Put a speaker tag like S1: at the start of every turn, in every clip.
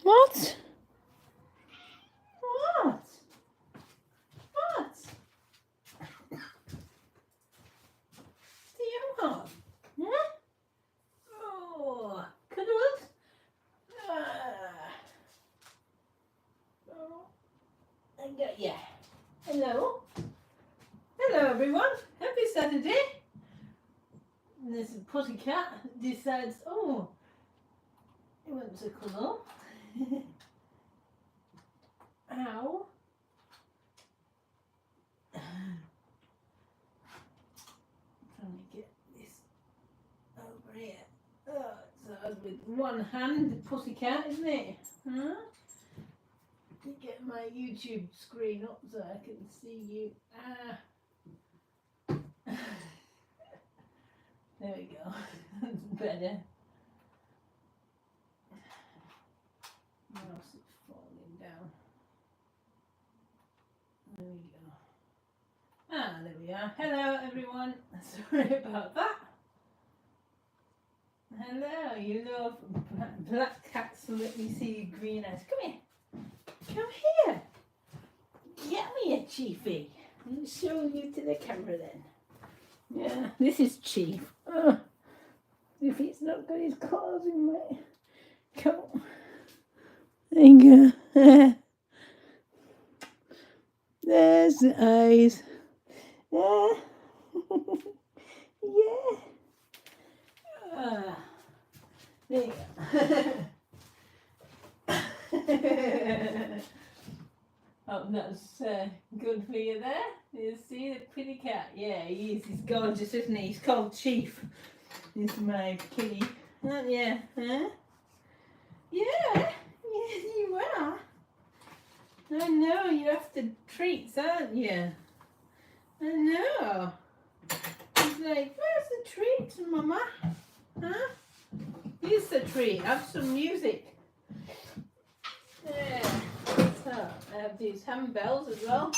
S1: What? What? What? Do you want? Yeah? Oh, cuddles? Oh, I got ya. Hello. Hello, everyone. Happy Saturday. And this pussycat decides, oh, he wants a cuddle. Ow. Trying to get this over here. Oh, so with one hand, the pussycat, isn't it? Huh? Get my YouTube screen up so I can see you. There we go. That's better. Mouse is falling down. There we go. There we are. Hello, everyone. Sorry about that. Hello, you love black cats, so let me see your green eyes. Come here. Come here. Get me a Chiefy. I'll show you to the camera then. Yeah, this is Chief. If he's not got his claws in my coat. There you go. There's the eyes. Yeah. Yeah. There you go. Hope that's good for you there. You see the pretty cat? Yeah, he is. He's gorgeous, isn't he? He's called Chief. He's my kitty. Aren't you? Huh? Yeah. Yes, you are. I know. You're after treats, aren't you? I know. He's like, where's the treat, Mama? Huh? Here's the treat. Have some music. There. So, I have these handbells as well.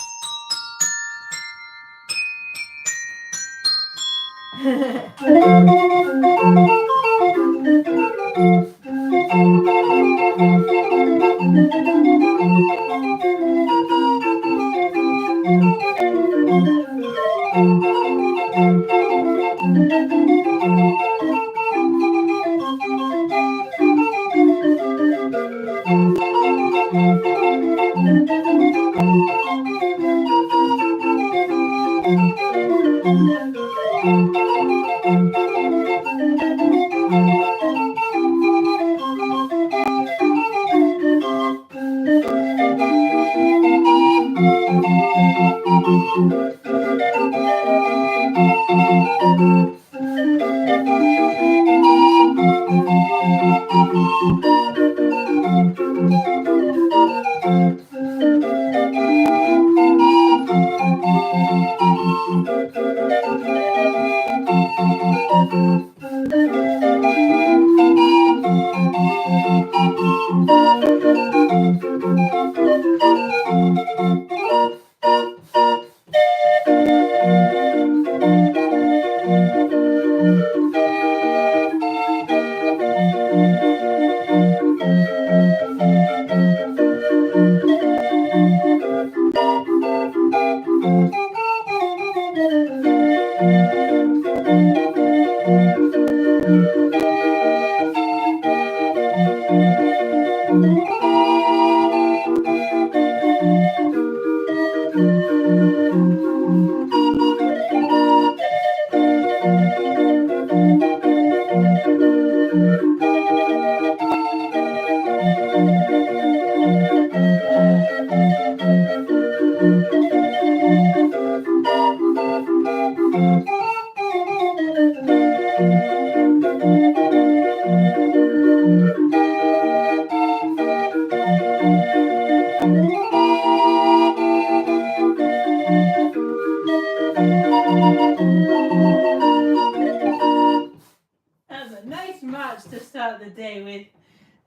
S1: To start the day with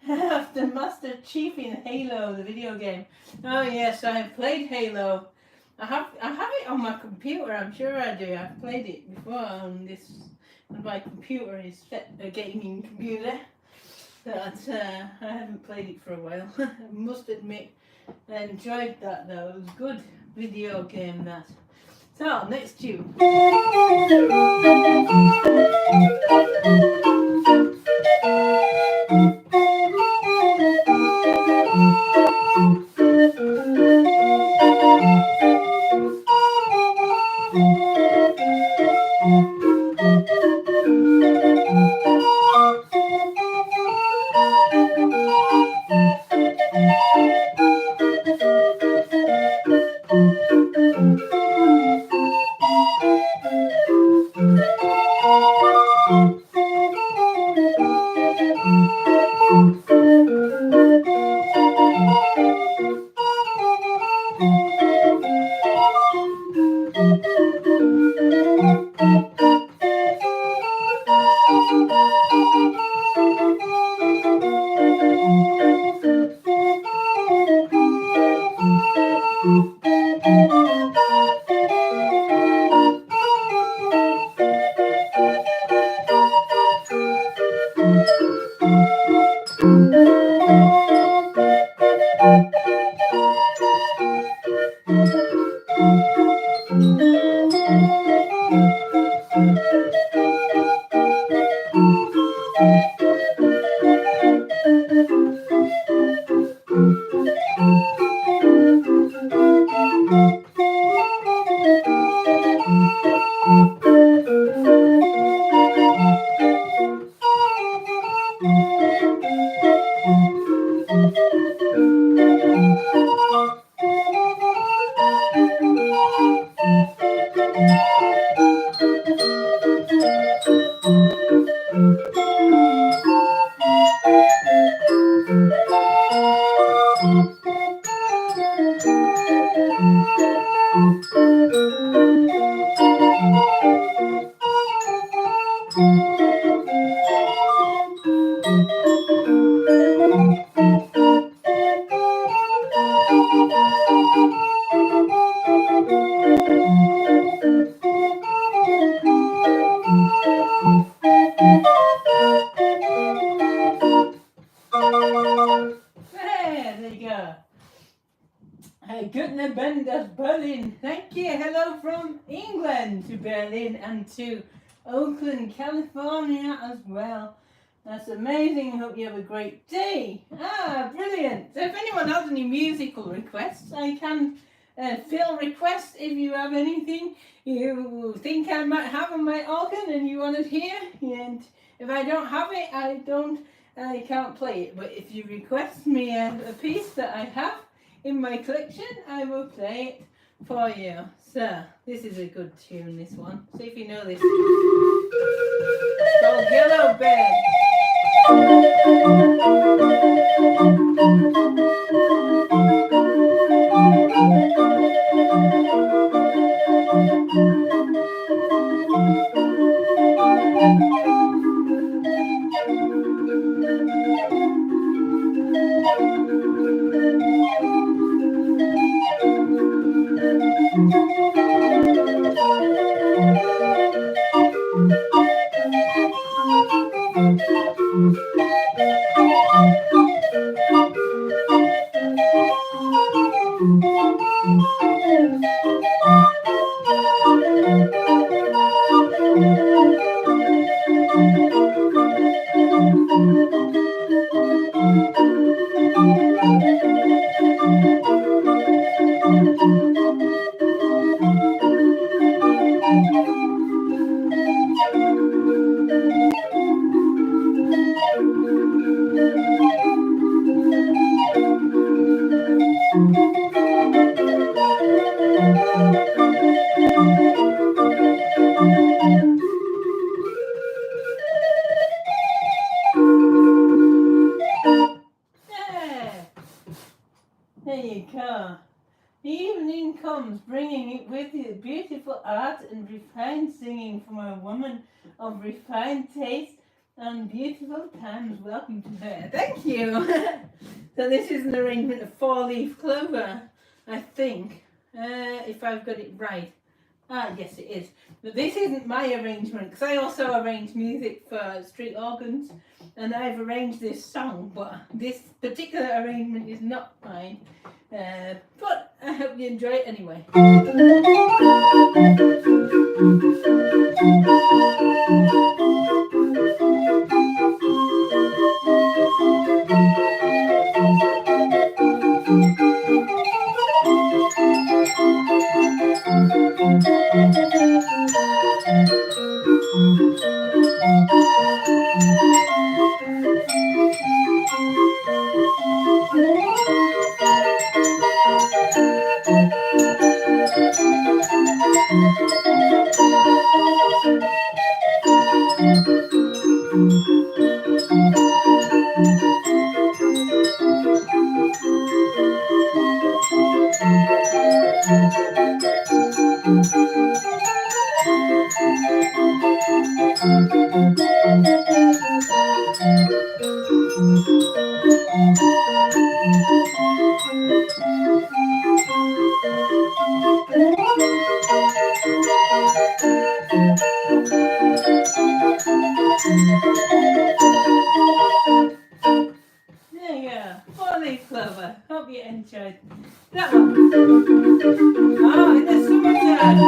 S1: after Master Chief in Halo, the video game. Oh yes, I have played Halo. I have it on my computer. I'm sure I do. I've played it before on this. My computer is a gaming computer. But I haven't played it for a while. I must admit, I enjoyed that though. It was a good video game that. So, next tune. There you go. Gutner Benders, Berlin. Thank you. Hello from England to Berlin and to Oakland, California as well. That's amazing. Hope you have a great day. Brilliant. So if anyone has any musical requests, I can fill requests if you have anything you think I might have on my organ and you want it here. And if I don't have it, I can't play it. But if you request me a piece that I have in my collection, I will play it for you. So, this is a good tune, this one. See if you know this. It's called Yellow Bed. There you go. The evening comes, bringing it with it beautiful art and refined singing from a woman of refined taste and beautiful times. Welcome to her. Thank you. So this is an arrangement of 4-leaf clover, I think, if I've got it right. Ah, yes, it is. But this isn't my arrangement, because I also arrange music for street organs, and I've arranged this song, but this particular arrangement is not mine. But I hope you enjoy it anyway. There you go. Holy clever. Hope you enjoyed that one. Oh, in the summertime.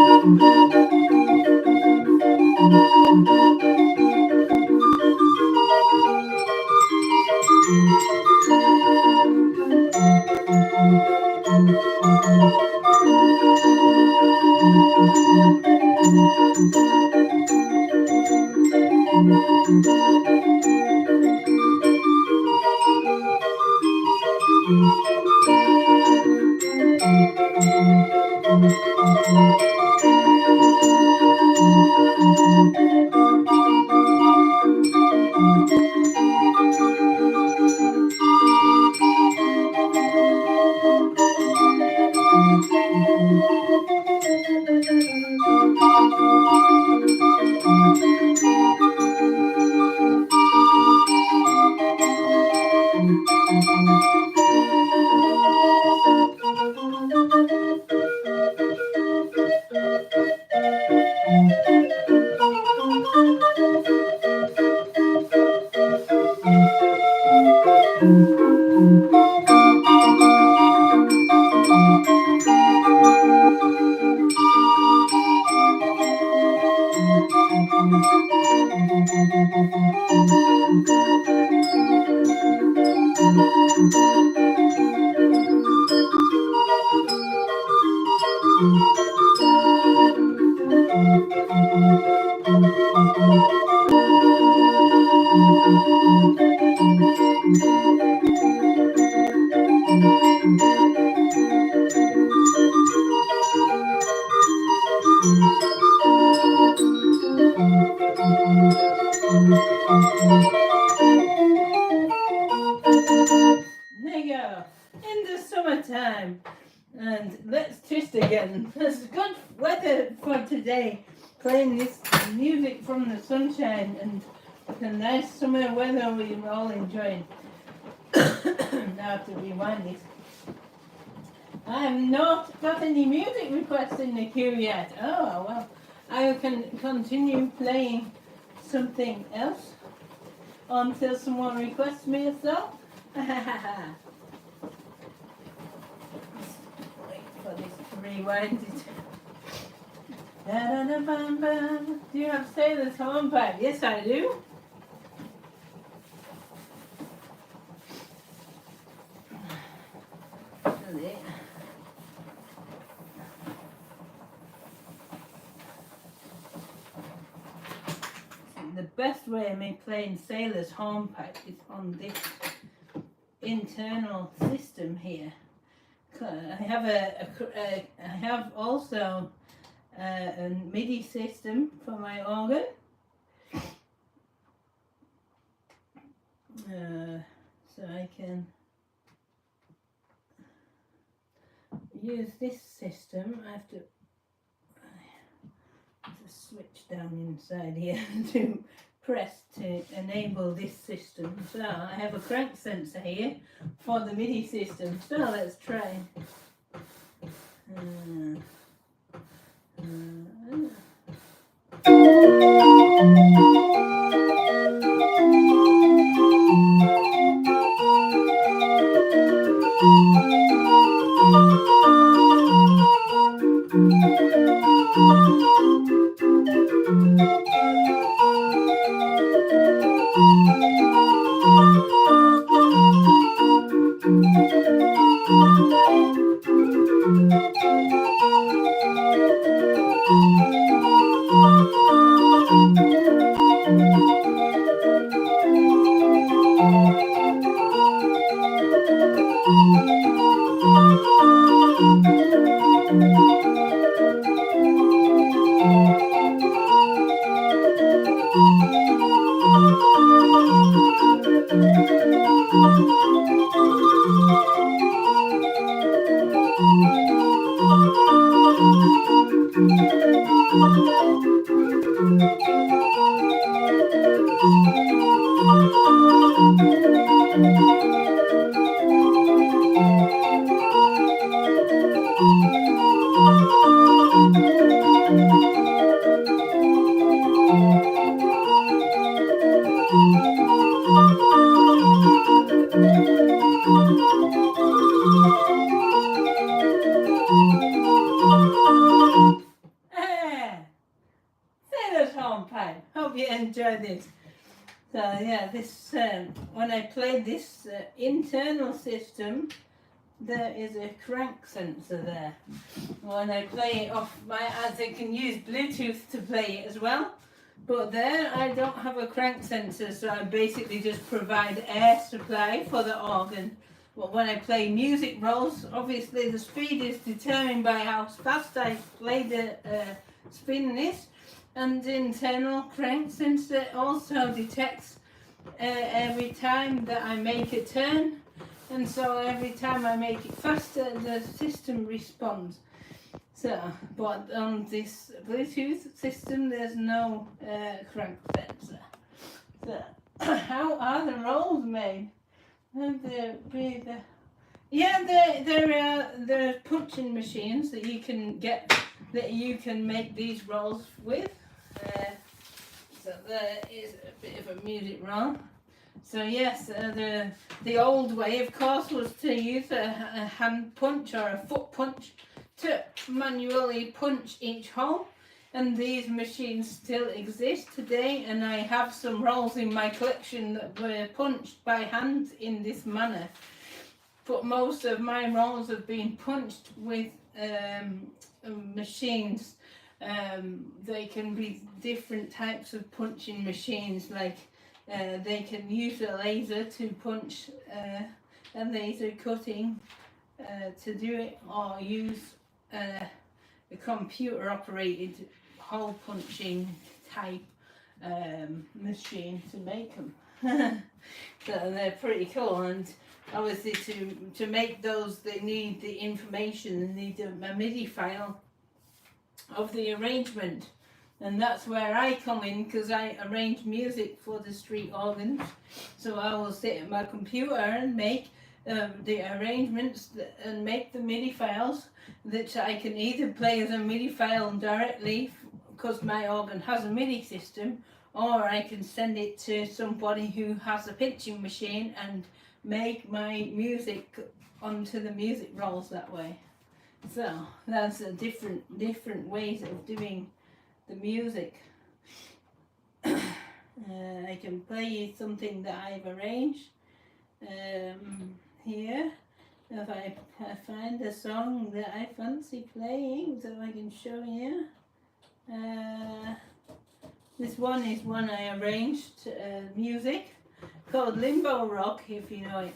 S1: There you go. In the summertime. And let's twist again. It's good weather for today. Playing this music from the sunshine and the nice summer weather we've all enjoyed. Now I have to rewind this. I have not got any music requests in the queue yet. Oh, well, I can continue playing something else until someone requests me a song. Wait for this to rewind it. Da-da-da-bam-bam. Do you have Sailor's Hornpipe? Yes, I do. The best way of me playing Sailor's Hornpipe is on this internal system here. I have also a MIDI system for my organ. So I can use this system. I have to switch down inside here to press to enable this system. So I have a crank sensor here for the MIDI system. So let's try. Hope you enjoyed it. So yeah, this when I play this internal system, there is a crank sensor there. When I play it off my, as I can use Bluetooth to play it as well, but there I don't have a crank sensor, so I basically just provide air supply for the organ. But when I play music rolls, obviously the speed is determined by how fast I play the spin this, and the internal crank sensor also detects every time that I make a turn, and so every time I make it faster the system responds. So, but on this Bluetooth system there's no crank sensor. So, how are the rolls made? Yeah, there are punching machines that you can get, that you can make these rolls with. So there is a bit of a music roll. So yes, the old way, of course, was to use a hand punch or a foot punch to manually punch each hole. And these machines still exist today, and I have some rolls in my collection that were punched by hand in this manner. But most of my rolls have been punched with machines. They can be different types of punching machines, like they can use a laser to punch, a laser cutting to do it, or use a computer operated hole punching type machine to make them. So they're pretty cool, and obviously to make those they need the information, they need a MIDI file of the arrangement, and that's where I come in, because I arrange music for the street organs. So I will sit at my computer and make the arrangements and make the MIDI files that I can either play as a MIDI file directly, because my organ has a MIDI system, or I can send it to somebody who has a pinching machine and make my music onto the music rolls that way. So that's a different ways of doing the music. I can play you something that I've arranged here. If I find a song that I fancy playing, so I can show you. This one is one I arranged music called Limbo Rock, if you know it.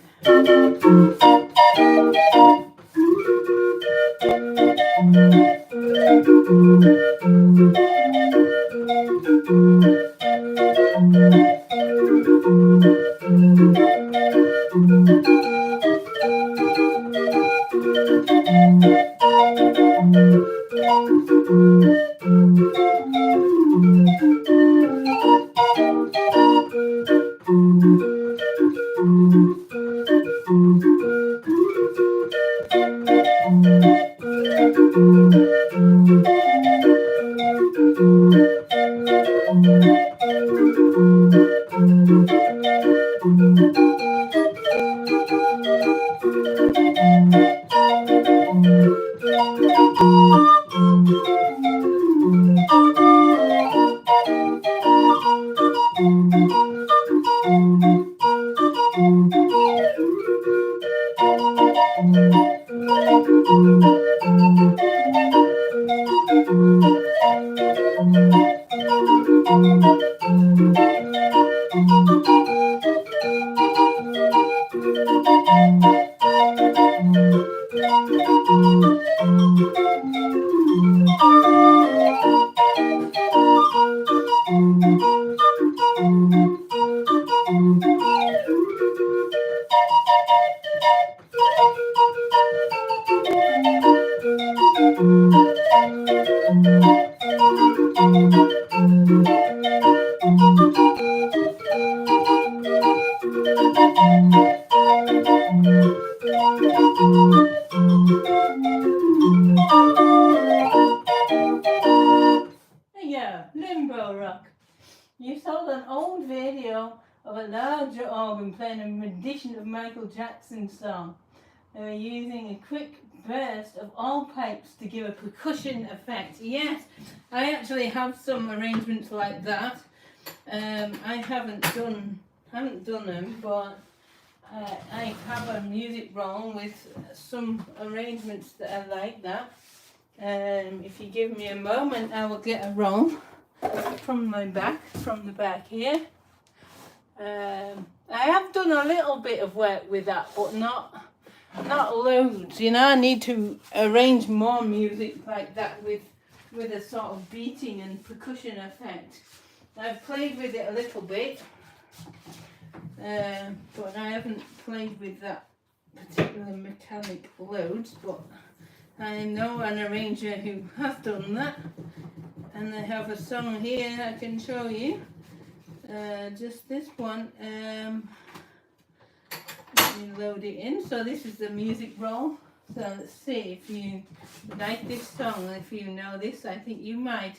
S1: Yeah, limbo rock. You saw an old video of a larger organ playing a rendition of Michael Jackson's song. They were using a quick burst of all pipes to give a percussion effect. Yes, I actually have some arrangements like that. I haven't done them, but I have a music roll with some arrangements that are like that. If you give me a moment, I will get a roll from the back here. I have done a little bit of work with that, but not loads. You know, I need to arrange more music like that with a sort of beating and percussion effect. I've played with it a little bit, but I haven't played with that particular metallic loads, but I know an arranger who has done that, and I have a song here I can show you, just this one. Let me load it in. So this is the music roll. So let's see if you like this song. If you know this, I think you might.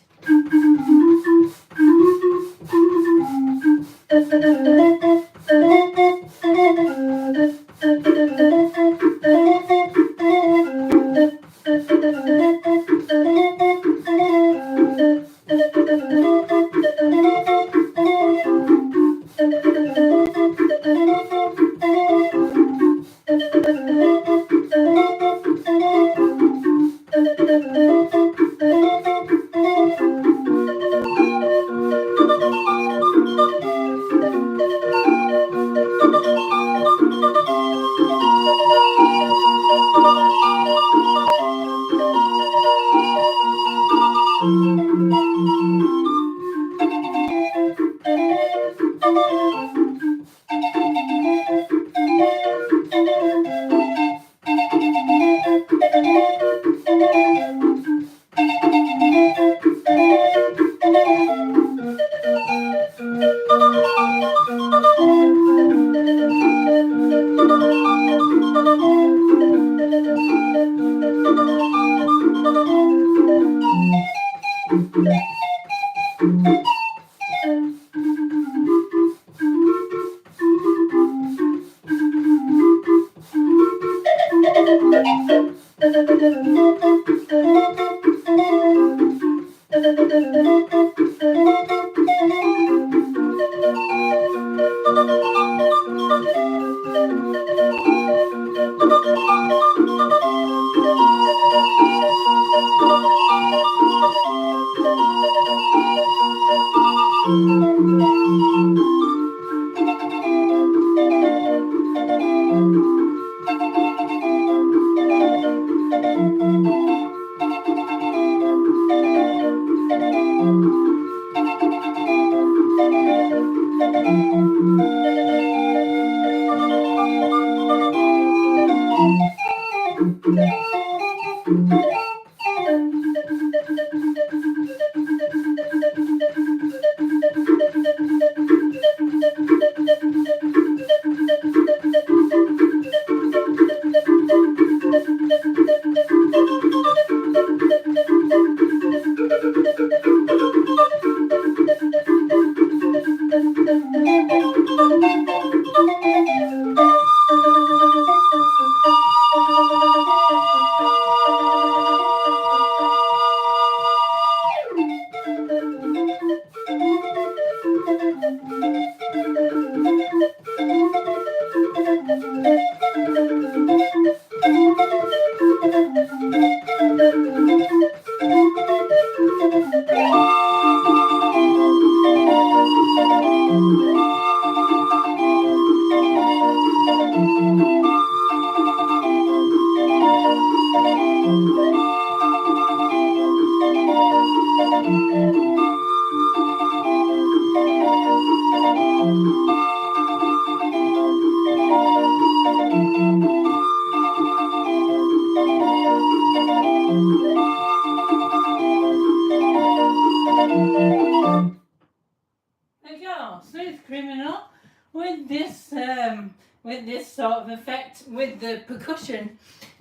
S1: with the percussion.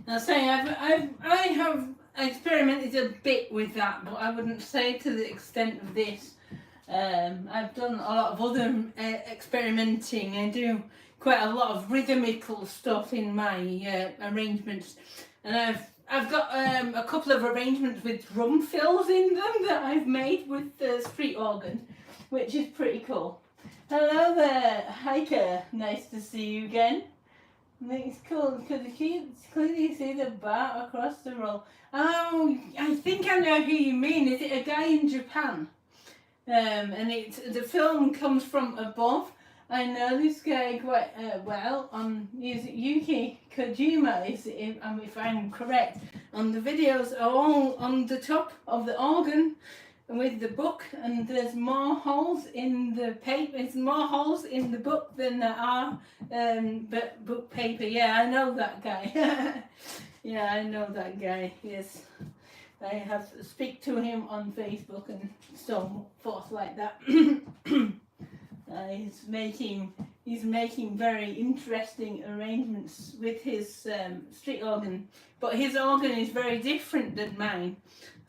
S1: I'll say I have experimented a bit with that, but I wouldn't say to the extent of this. I've done a lot of other experimenting. I do quite a lot of rhythmical stuff in my arrangements, and I've got a couple of arrangements with drum fills in them that I've made with the street organ, which is pretty cool. Hello there, hiker. Nice to see you again. I think it's cool because you can clearly see the bar across the road. Oh, I think I know who you mean. Is it a guy in Japan? And the film comes from above. I know this guy quite well. He's Yuki Kojima, if I'm correct. And the videos are all on the top of the organ with the book, and there's more holes in the paper. There's more holes in the book than there are book paper. Yeah, I know that guy. Yeah, I know that guy. Yes, I have to speak to him on Facebook and so forth like that. He's making very interesting arrangements with his street organ, but his organ is very different than mine.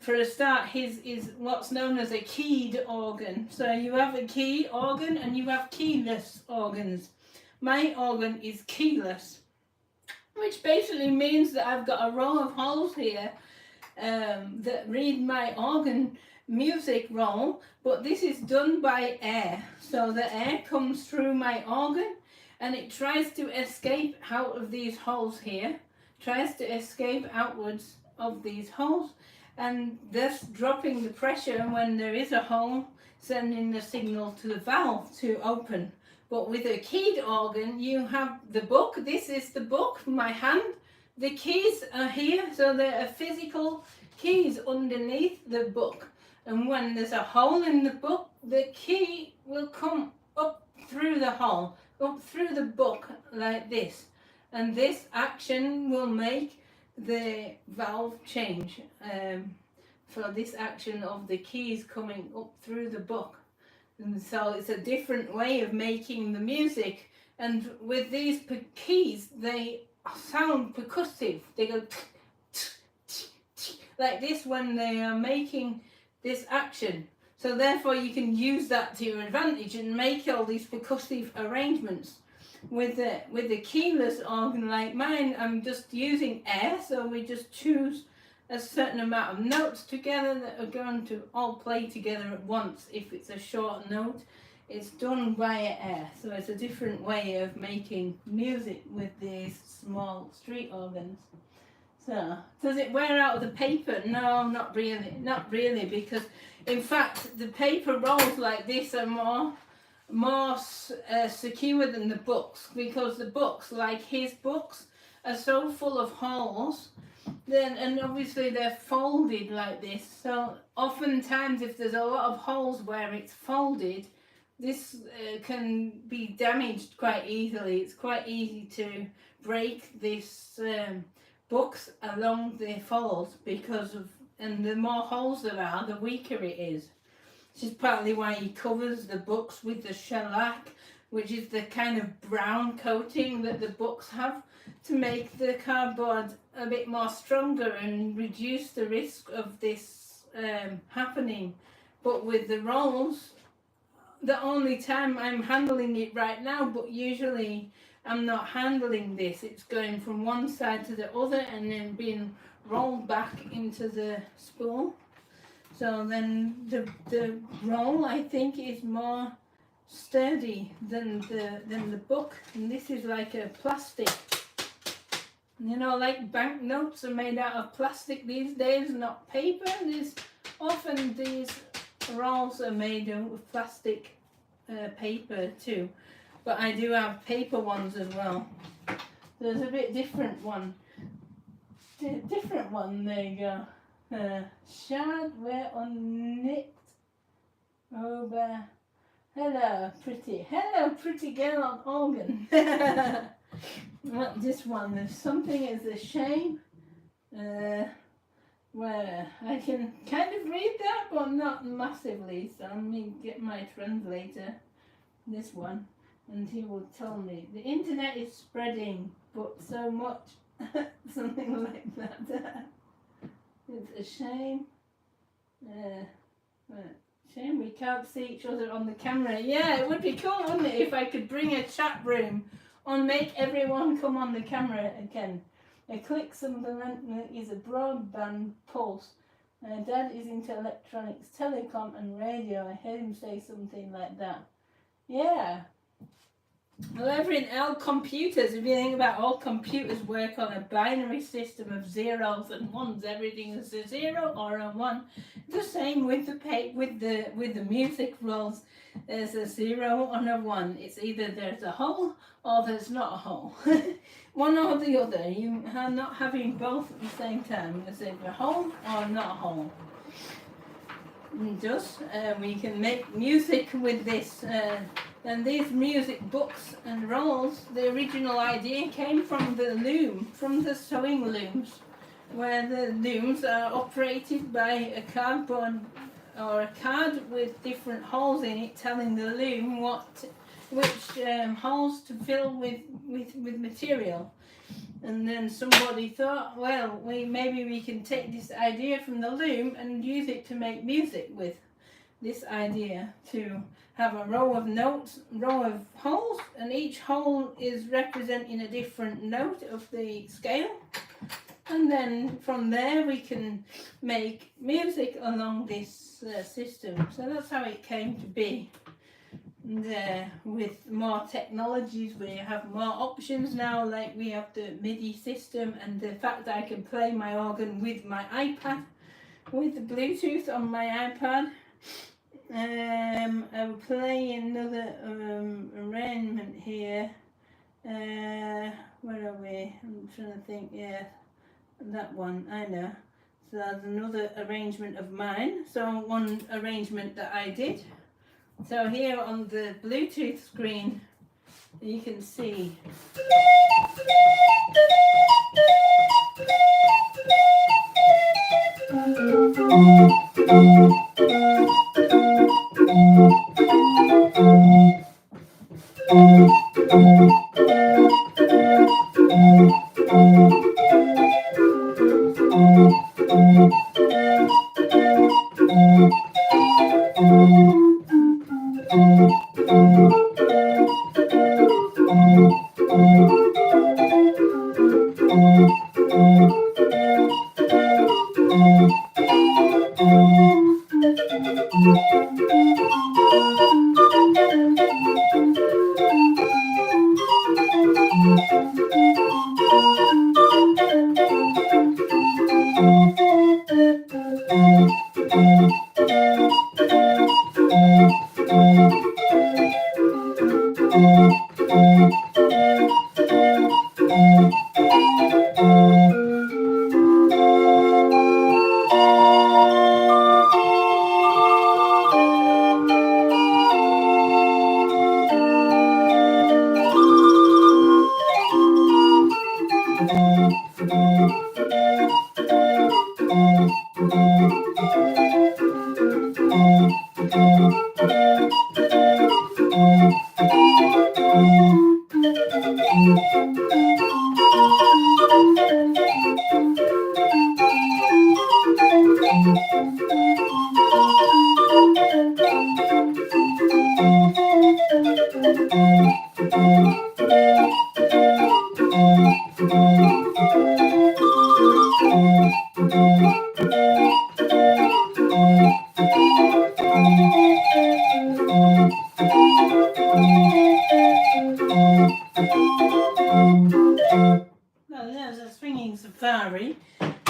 S1: For a start, his is what's known as a keyed organ. So you have a key organ and you have keyless organs. My organ is keyless, which basically means that I've got a row of holes here that read my organ music roll, but this is done by air. So the air comes through my organ and it tries to escape out of these holes here, tries to escape outwards of these holes, and thus dropping the pressure when there is a hole, sending the signal to the valve to open. But with a keyed organ, you have the book. This is the book, my hand. The keys are here, so there are physical keys underneath the book. And when there's a hole in the book, the key will come up through the hole, up through the book like this. And this action will make the valve change for this action of the keys coming up through the book. And so it's a different way of making the music. And with these keys, they sound percussive. They go like this when they are making this action. So therefore you can use that to your advantage and make all these percussive arrangements. With a keyless organ like mine, I'm just using air, so we just choose a certain amount of notes together that are going to all play together at once. If it's a short note, it's done via air. So it's a different way of making music with these small street organs. So, does it wear out the paper? No, not really, because in fact the paper rolls like this are more secure than the books, because the books, like his books, are so full of holes, and obviously they're folded like this, so oftentimes if there's a lot of holes where it's folded, this can be damaged quite easily. It's quite easy to break this books along the folds because of, and the more holes there are, the weaker it is. This is partly why he covers the books with the shellac, which is the kind of brown coating that the books have, to make the cardboard a bit more stronger and reduce the risk of this happening. But with the rolls, the only time I'm handling it right now, but usually I'm not handling this. It's going from one side to the other and then being rolled back into the spool. So then the roll, I think, is more sturdy than the book. And this is like a plastic. You know, like banknotes are made out of plastic these days, not paper. There's often these rolls are made of plastic paper too. But I do have paper ones as well. There's a bit different one. Different one, there you go. Shad, we're on it. Over. Hello, pretty girl on organ. Not this one. There's something is a shame. Where I can kind of read that, but not massively. So let me get my translator. This one. And he will tell me. The internet is spreading. but so much. Something like that. It's a shame. Shame we can't see each other on the camera. Yeah, it would be cool, wouldn't it, if I could bring a chat room and make everyone come on the camera again. I click something is a broadband pulse. Dad is into electronics, telecom and radio. I heard him say something like that. Yeah. Well, all computers, if you think about all computers work on a binary system of zeros and ones. Everything is a zero or a one. The same with the music rolls. There's a zero and a one. It's either there's a whole or there's not a whole. One or the other. You are not having both at the same time. It's either a whole or not a whole. We can make music with this. And these music books and rolls, the original idea came from the loom, from the sewing looms, where the looms are operated by a cardboard or a card with different holes in it, telling the loom which holes to fill with material. And then somebody thought, well, maybe we can take this idea from the loom and use it to make music with. This idea to have a row of holes, and each hole is representing a different note of the scale, and then from there we can make music along this system. So that's how it came to be. And with more technologies, we have more options now, like we have the MIDI system, and the fact that I can play my organ with my iPad, with the Bluetooth on my iPad. I will play another arrangement here. Where are we? I'm trying to think. Yeah, that one, I know. So that's another arrangement of mine. So one arrangement that I did. So here on the Bluetooth screen, you can see.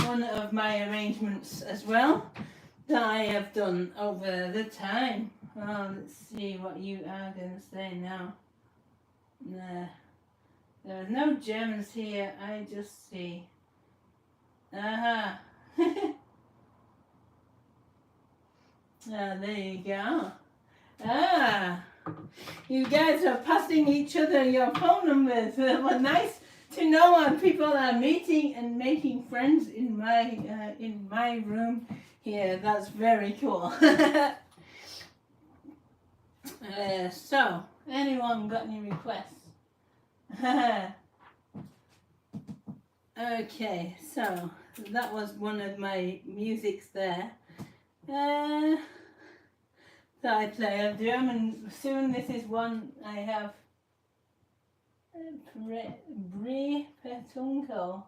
S1: One of my arrangements as well that I have done over the time. Well, let's see what you are going to say now. Nah, there are no gems here. I just see. Aha. There you go. You guys are passing each other your phone numbers. Well, nice to know when people are meeting and making friends in my room here. That's very cool. So, anyone got any requests? Okay, so that was one of my musics there. So I play a drum, and soon this is one I have. Brie Petunco.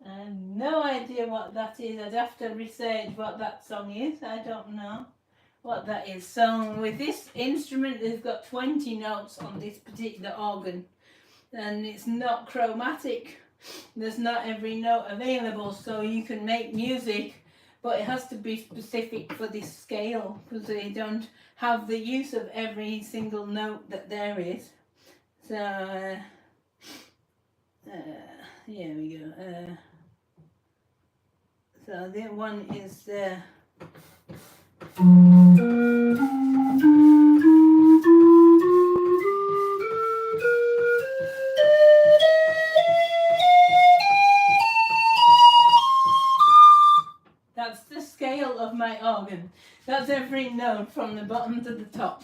S1: No idea what that is. I'd have to research what that song is. I don't know what that is. So with this instrument, they've got 20 notes on this particular organ, and it's not chromatic. There's not every note available, so you can make music, but it has to be specific for this scale, because they don't have the use of every single note that there is. So here we go. So the one is that's the scale of my organ. That's every note from the bottom to the top.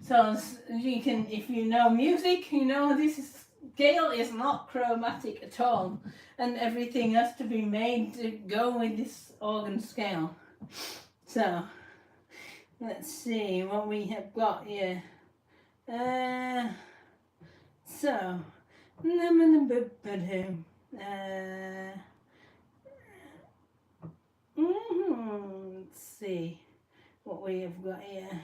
S1: So you can, if you know music, you know this scale is not chromatic at all, and everything has to be made to go with this organ scale. So let's see what we have got here. So let's see what we have got here.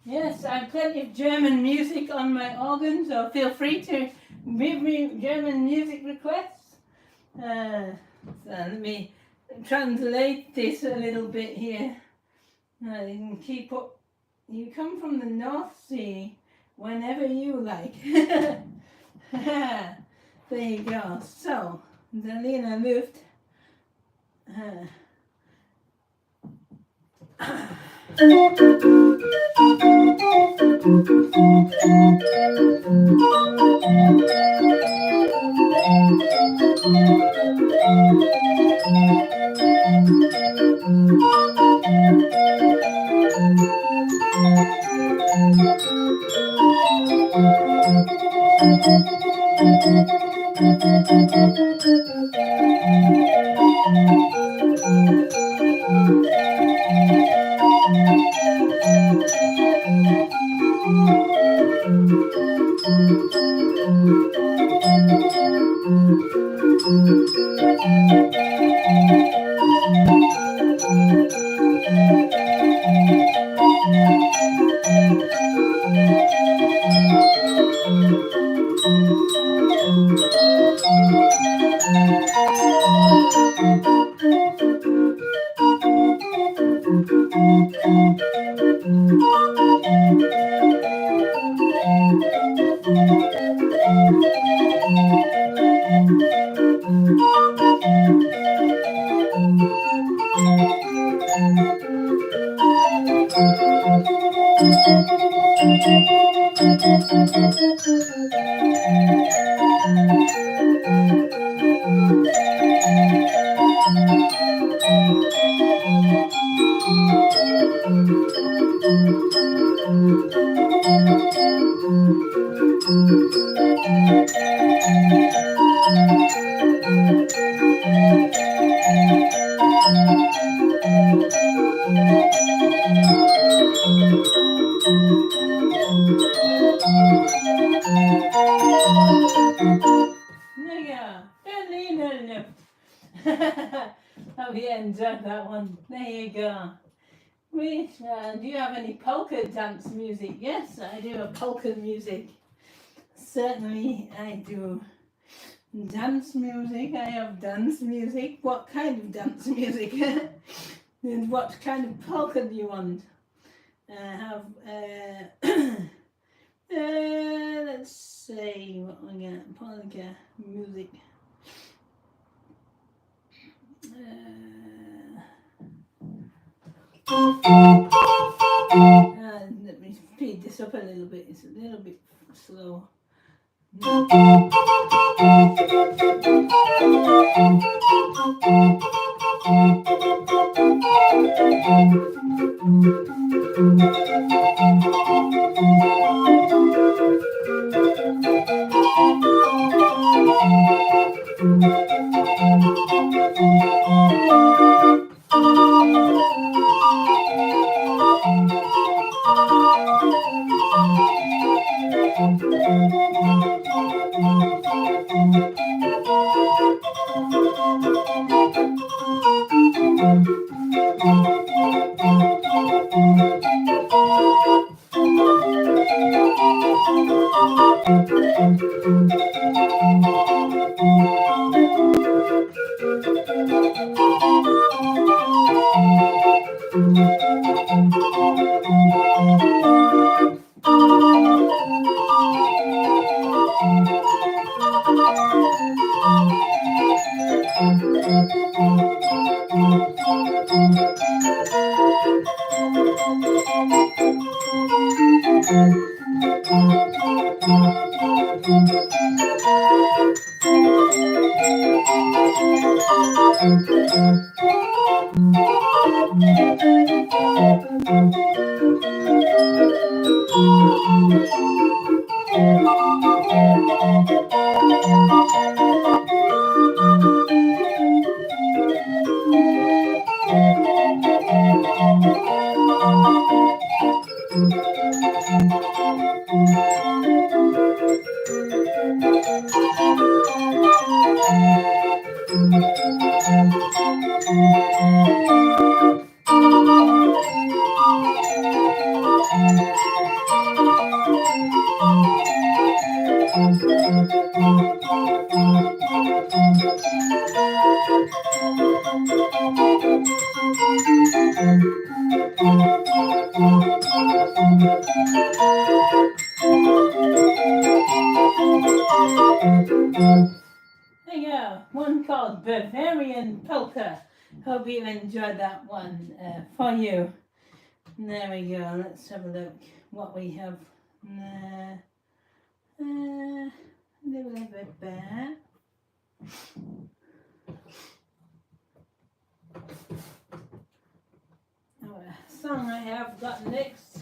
S1: Yes, I have plenty of German music on my organ, so feel free to give me German music requests. So let me translate this a little bit here. You can keep up. You come from the North Sea whenever you like. There you go. So, Berliner Luft. Hope you enjoyed that one. There you go. Do you have any polka dance music? Yes, I do a polka music. Certainly I do. Dance music, I have dance music. What kind of dance music? And what kind of polka do you want? I have, let's see what we got. Polka music. Let me speed this up a little bit. It's a little bit slow. There you go, one called Bavarian Polka. Hope you enjoyed that one for you. There we go. Let's have a look what we have. Song I have got next.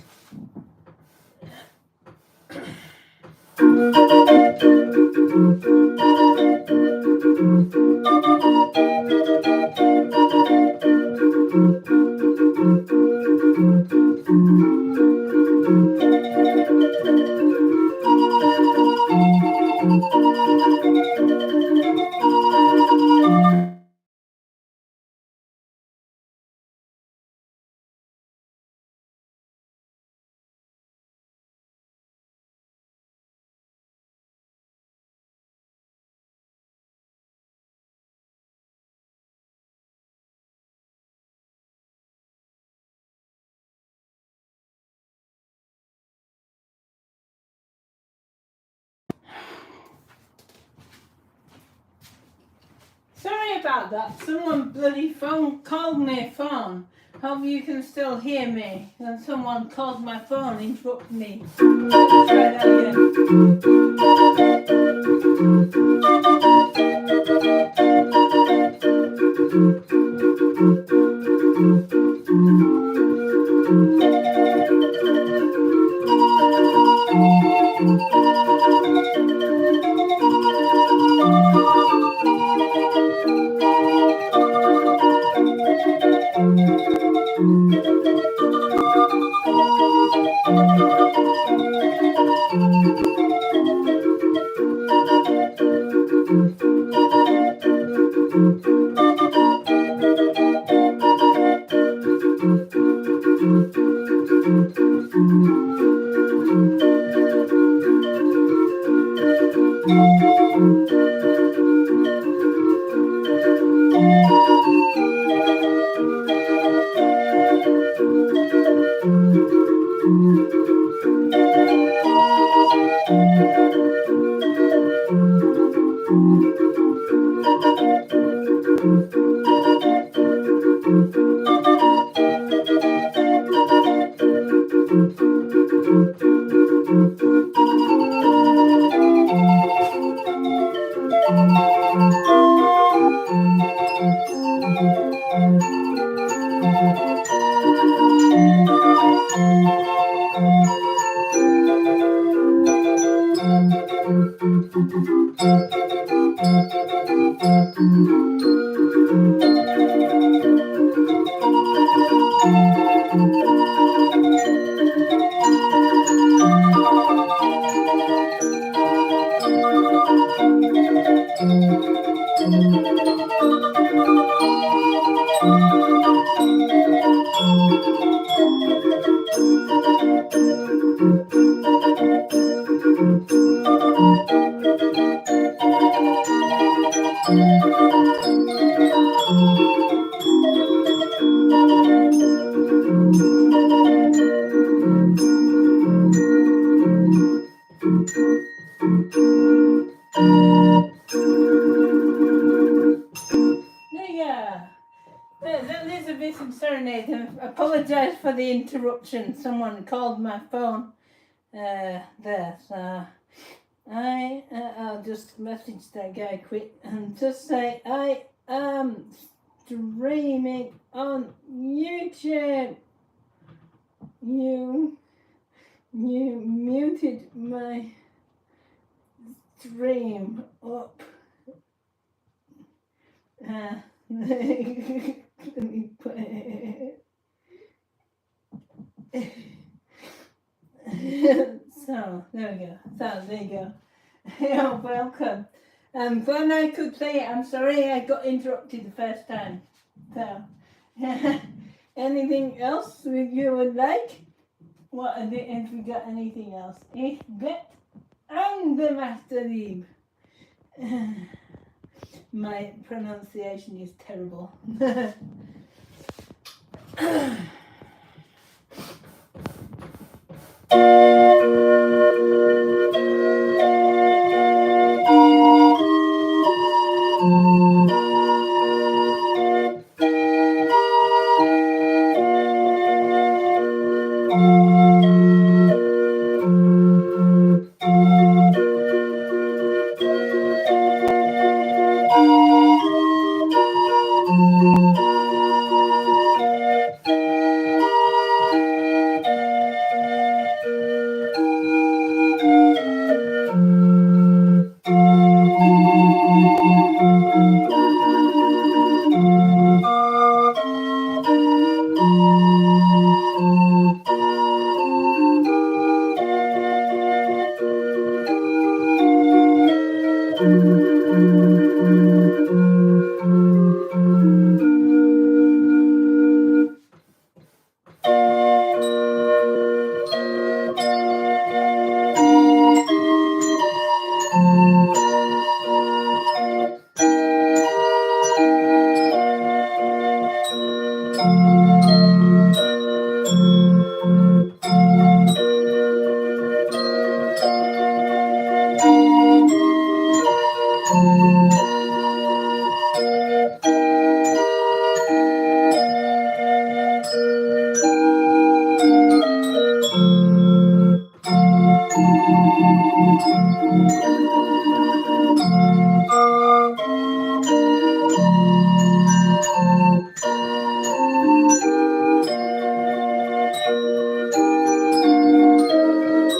S1: Sorry about that. Someone bloody called my phone. Hope you can still hear me. And someone called my phone, interrupted me. Let's try that Elizabeth and Serenade, I apologise for the interruption. Someone called my phone there, so I'll just message that guy quick and just say I am streaming on YouTube. You muted my stream up. Let me put it. So there we go. So there you go. You're welcome. When I could play it, I'm sorry I got interrupted the first time. So anything else you would like? What have we got? Anything else? Ich bet and the Master Lieb. My pronunciation is terrible.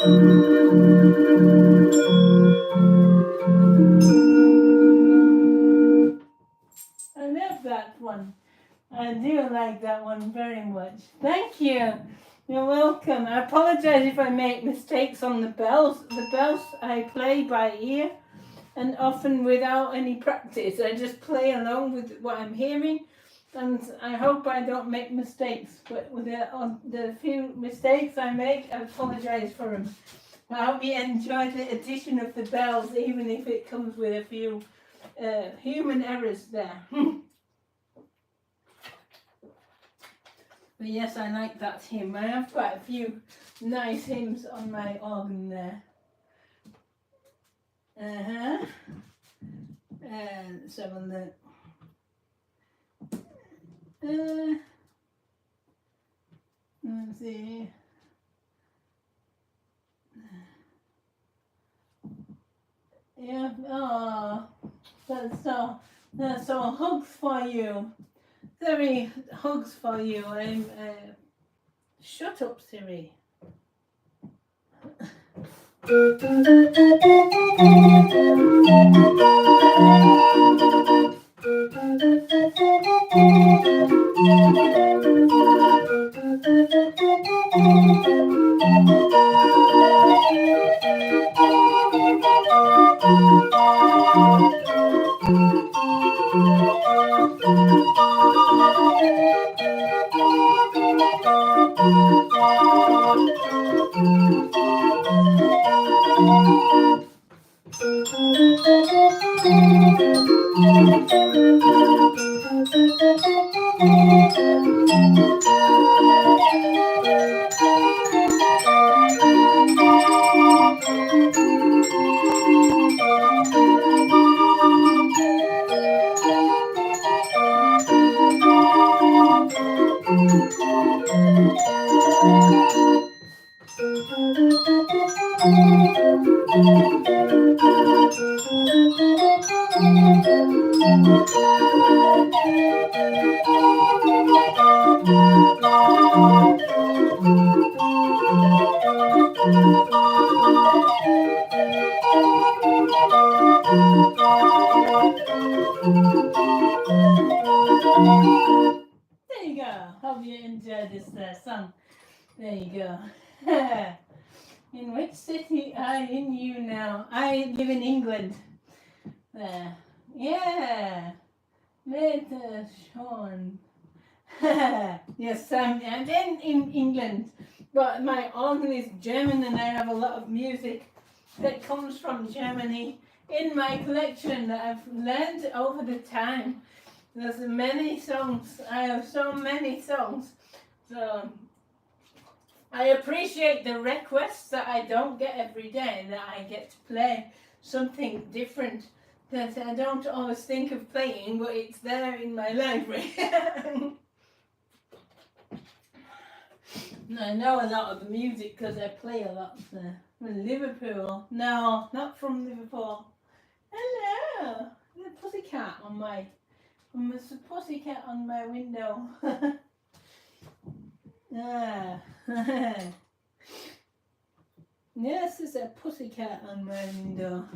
S1: I love that one. I do like that one very much. Thank you. You're welcome. I apologize if I make mistakes on the bells. The bells I play by ear and often without any practice. I just play along with what I'm hearing, and I hope I don't make mistakes. But with the few mistakes I make, I apologize for them. I hope you enjoy the addition of the bells, even if it comes with a few human errors there. But yes, I like that hymn. I have quite a few nice hymns on my organ there. And let's have a look. Let's see. Yeah, oh, that's so hugs for you. Very hugs for you. Shut up, Siri. There you go. Hope you enjoyed this song. There you go. In which city are you now? I live in England. There. Yeah. Later, Sean. Yes, I'm in England, but my organ is German, and I have a lot of music that comes from Germany in my collection that I've learned over the time. There's many songs. I have so many songs. So I appreciate the requests that I don't get every day, that I get to play something different that I don't always think of playing, but it's there in my library. I know a lot of the music because I play a lot from Liverpool. No, not from Liverpool. Hello, the pussycat on my pussycat on my window. Yes, there's a pussycat on my window.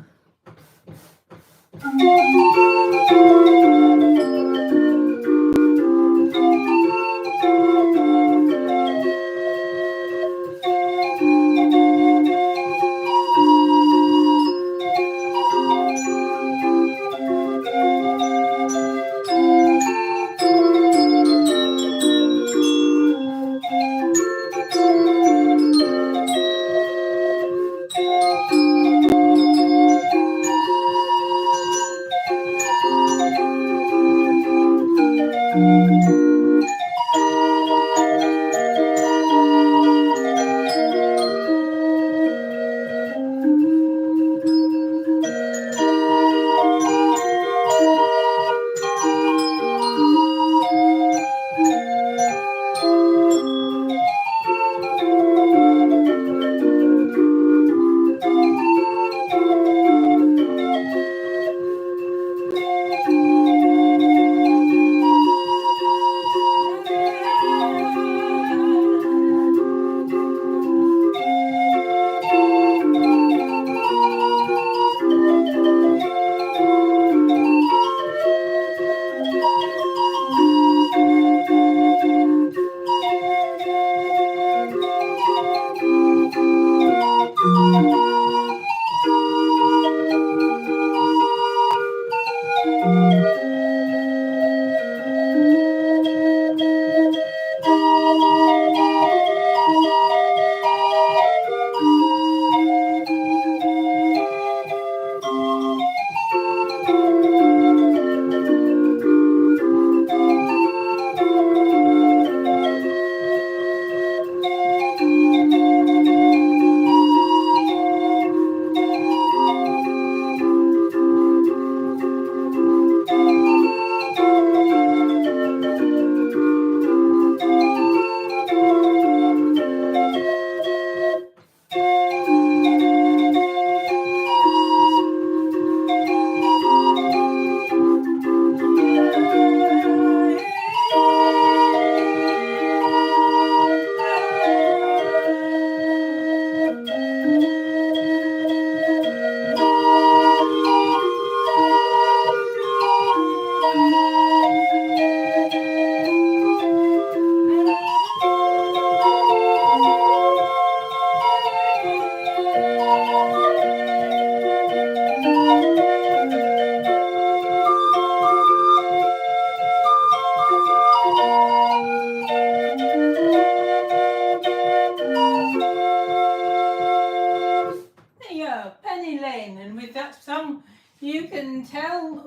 S1: that song, you can tell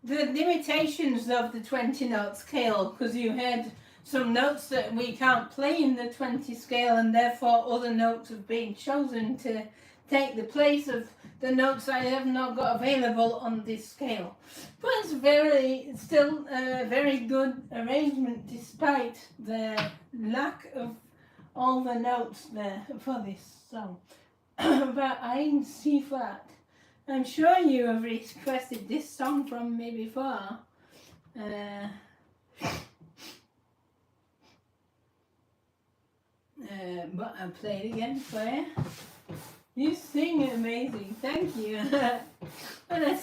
S1: the limitations of the 20 note scale, because you had some notes that we can't play in the 20 scale, and therefore other notes have been chosen to take the place of the notes I have not got available on this scale. But it's still a very good arrangement despite the lack of all the notes there for this song. But I'm C flat. I'm sure you have requested this song from me before. But I'll play it again for you. You sing amazing, thank you. When I sing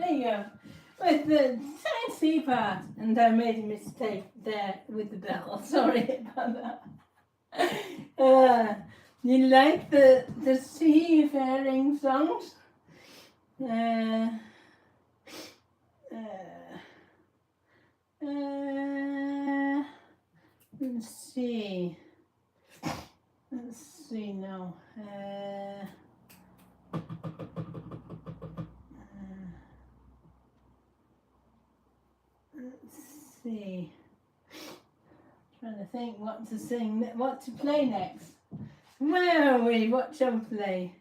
S1: there you go. With the C part, and I made a mistake there with the bell. Sorry about that. You like the seafaring songs? Let's see. Let's see now. Let's see. Trying to think what to sing, what to play next. Where are we? What shall we play?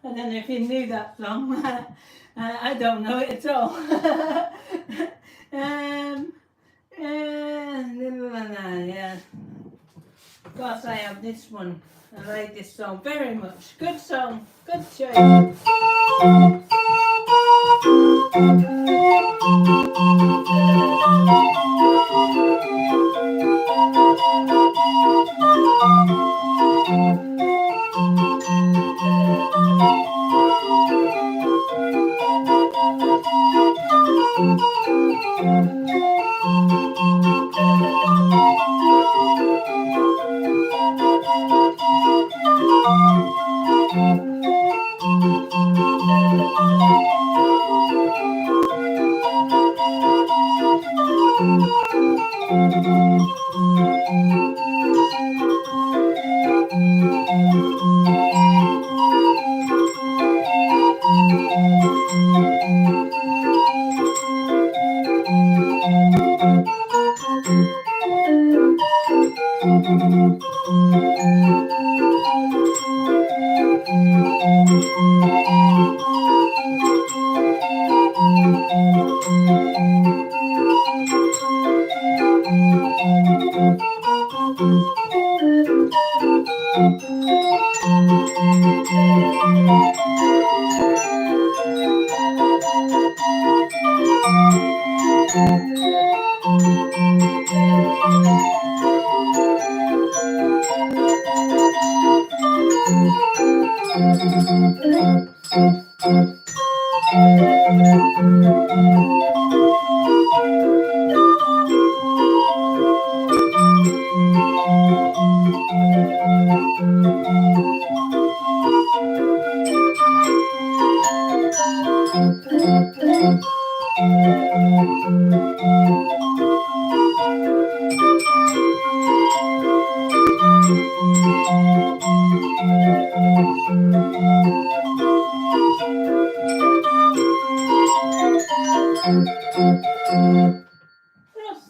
S1: I don't know if you knew that song. I don't know it at all. Yeah. Of course, I have this one. I like this song very much. Good song. Good choice.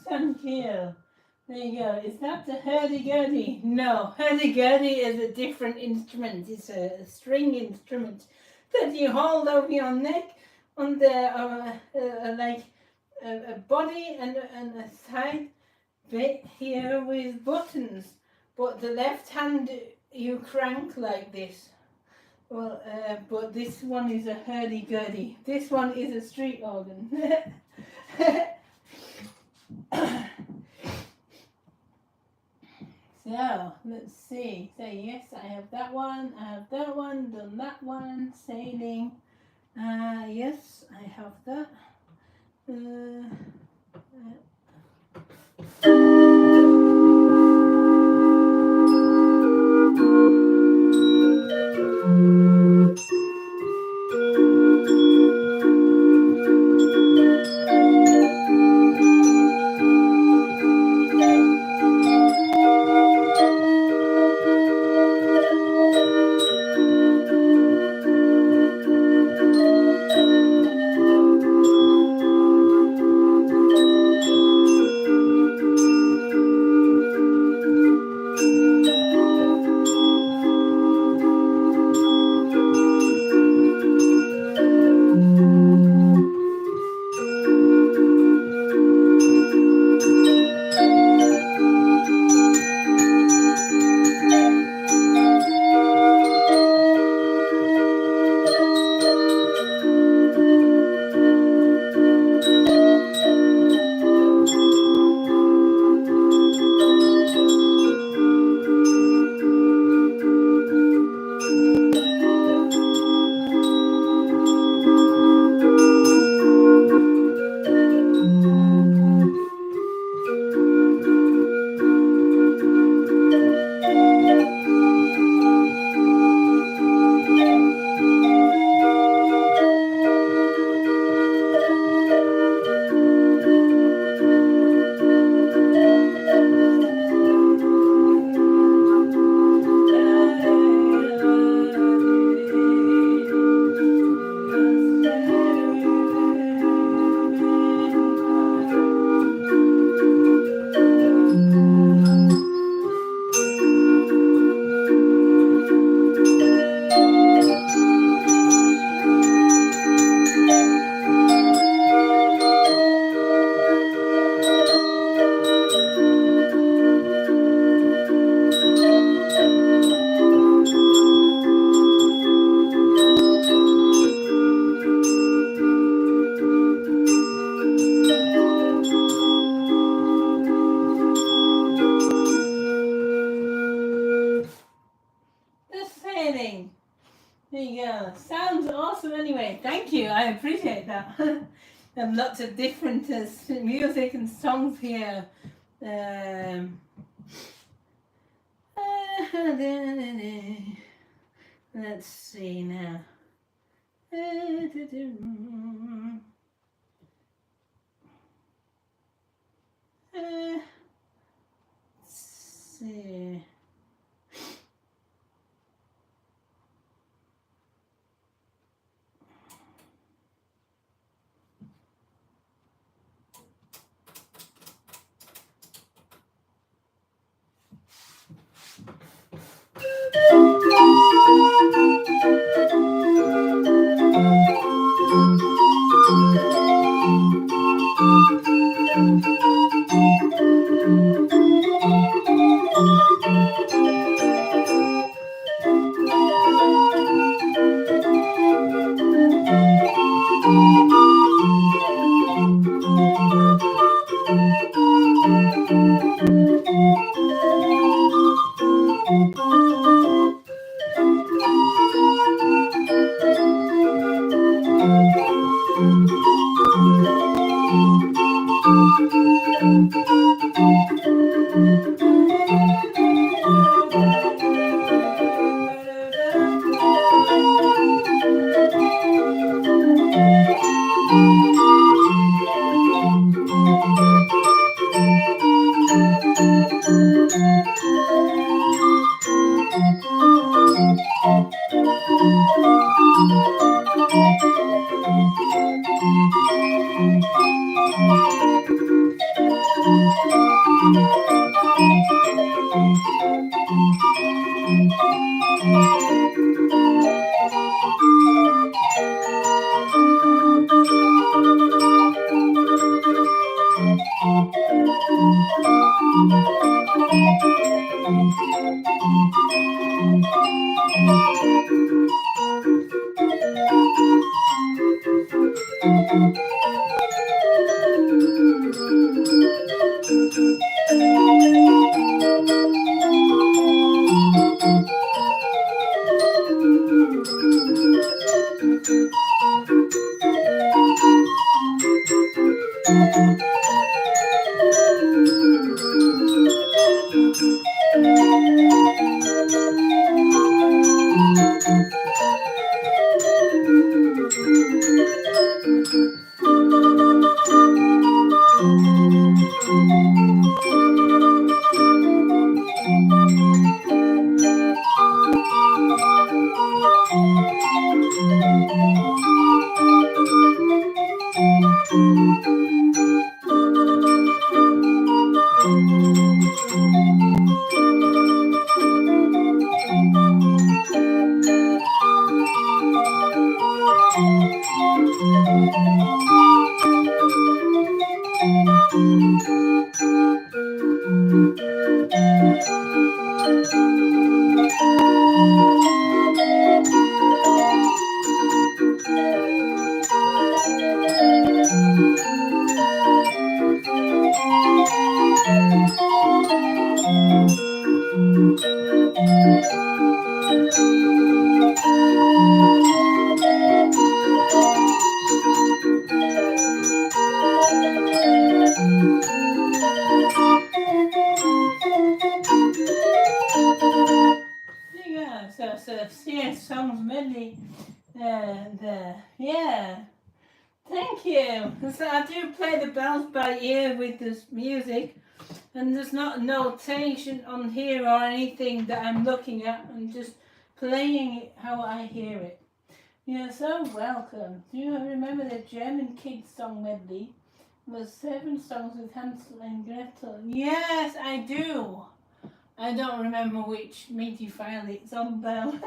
S1: Thank you. There you go. Is that the hurdy-gurdy? No, hurdy-gurdy is a different instrument. It's a string instrument that you hold over your neck on the like a body and a side bit here with buttons. But the left hand you crank like this. Well, but this one is a hurdy-gurdy. This one is a street organ. So, let's see. Say yes, I have that one, done that one, sailing. Yes, I have that. There you go. Sounds awesome anyway. Thank you. I appreciate that. And lots of different music and songs here. Let's see now. Yeah, songs medley. Yeah. Thank you. So I do play the bells by ear with this music, and there's not a notation on here or anything that I'm looking at. I'm just playing it how I hear it. You're so welcome. Do you remember the German kids song medley? It was 7 songs with Hansel and Gretel. Yes, I do. I don't remember which MIDI file it's on though.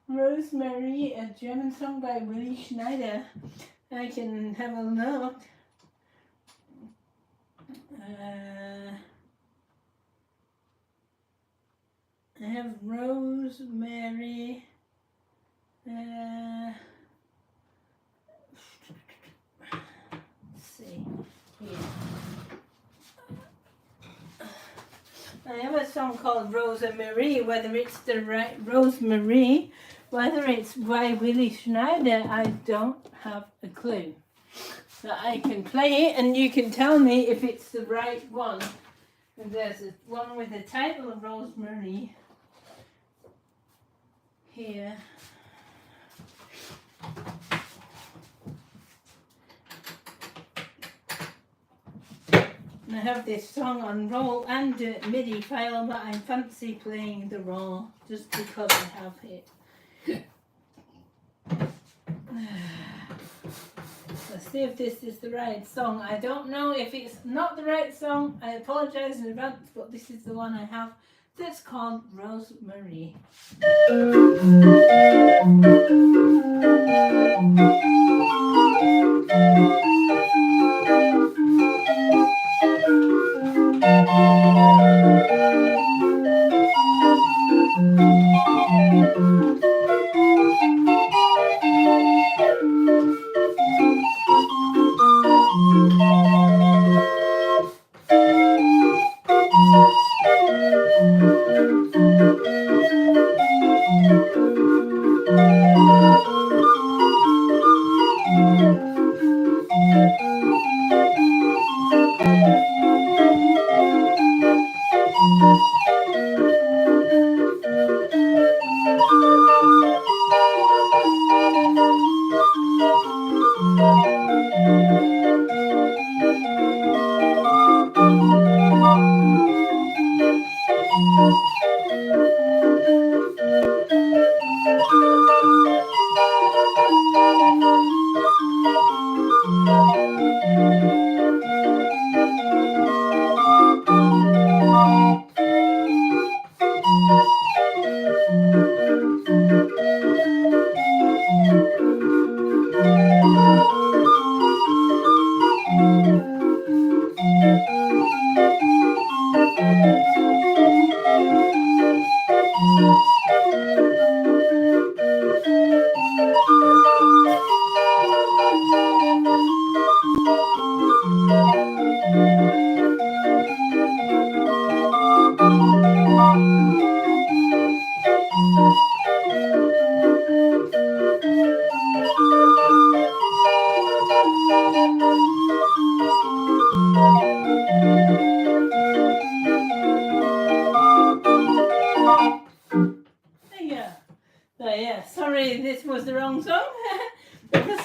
S1: Rosemary, a German song by Willy Schneider. I can have a look. I have Rosemary. Let's see here. I have a song called Rosemary. Whether it's the right Rosemary, whether it's by Willy Schneider, I don't have a clue. But I can play it, and you can tell me if it's the right one. And there's one with the title of Rosemary here. And I have this song on roll and MIDI file, but I fancy playing the roll just because I have it. Let's see if this is the right song. I don't know if it's not the right song. I apologize in advance, but this is the one I have that's called Rosemary.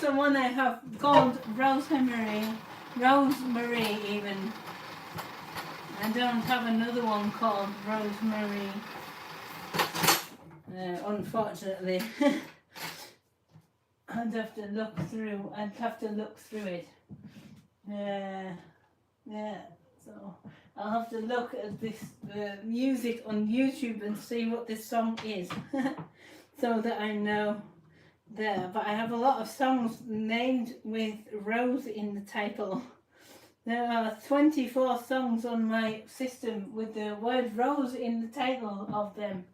S1: the one I have called Rosemary even. I don't have another one called Rosemary, unfortunately. I'd have to look through it. Yeah, so I'll have to look at this music on YouTube and see what this song is so that I know there. But I have a lot of songs named with Rose in the title. There are 24 songs on my system with the word Rose in the title of them.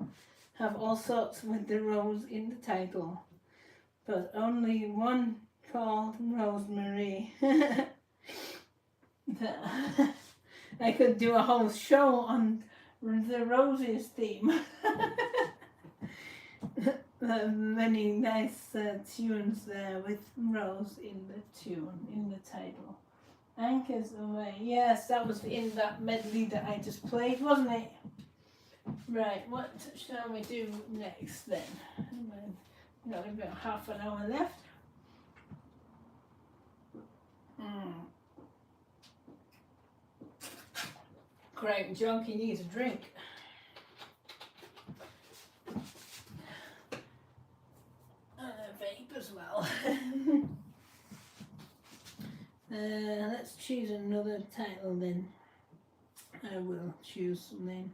S1: Have all sorts with the Rose in the title. But only one called Rosemary. I could do a whole show on the Roses theme. Many nice tunes there with Rose in the title. Anchors Away. Yes, that was in that medley that I just played, wasn't it? Right, what shall we do next then? We've got about half an hour left. TheCrankJOnkie needs a drink. And a vape as well. Let's choose another title then. I will choose something.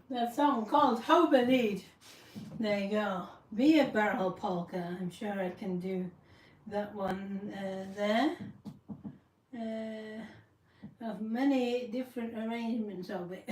S1: That song called Hobelid. There you go. Be a barrel polka. I'm sure I can do that one there. I have many different arrangements of it.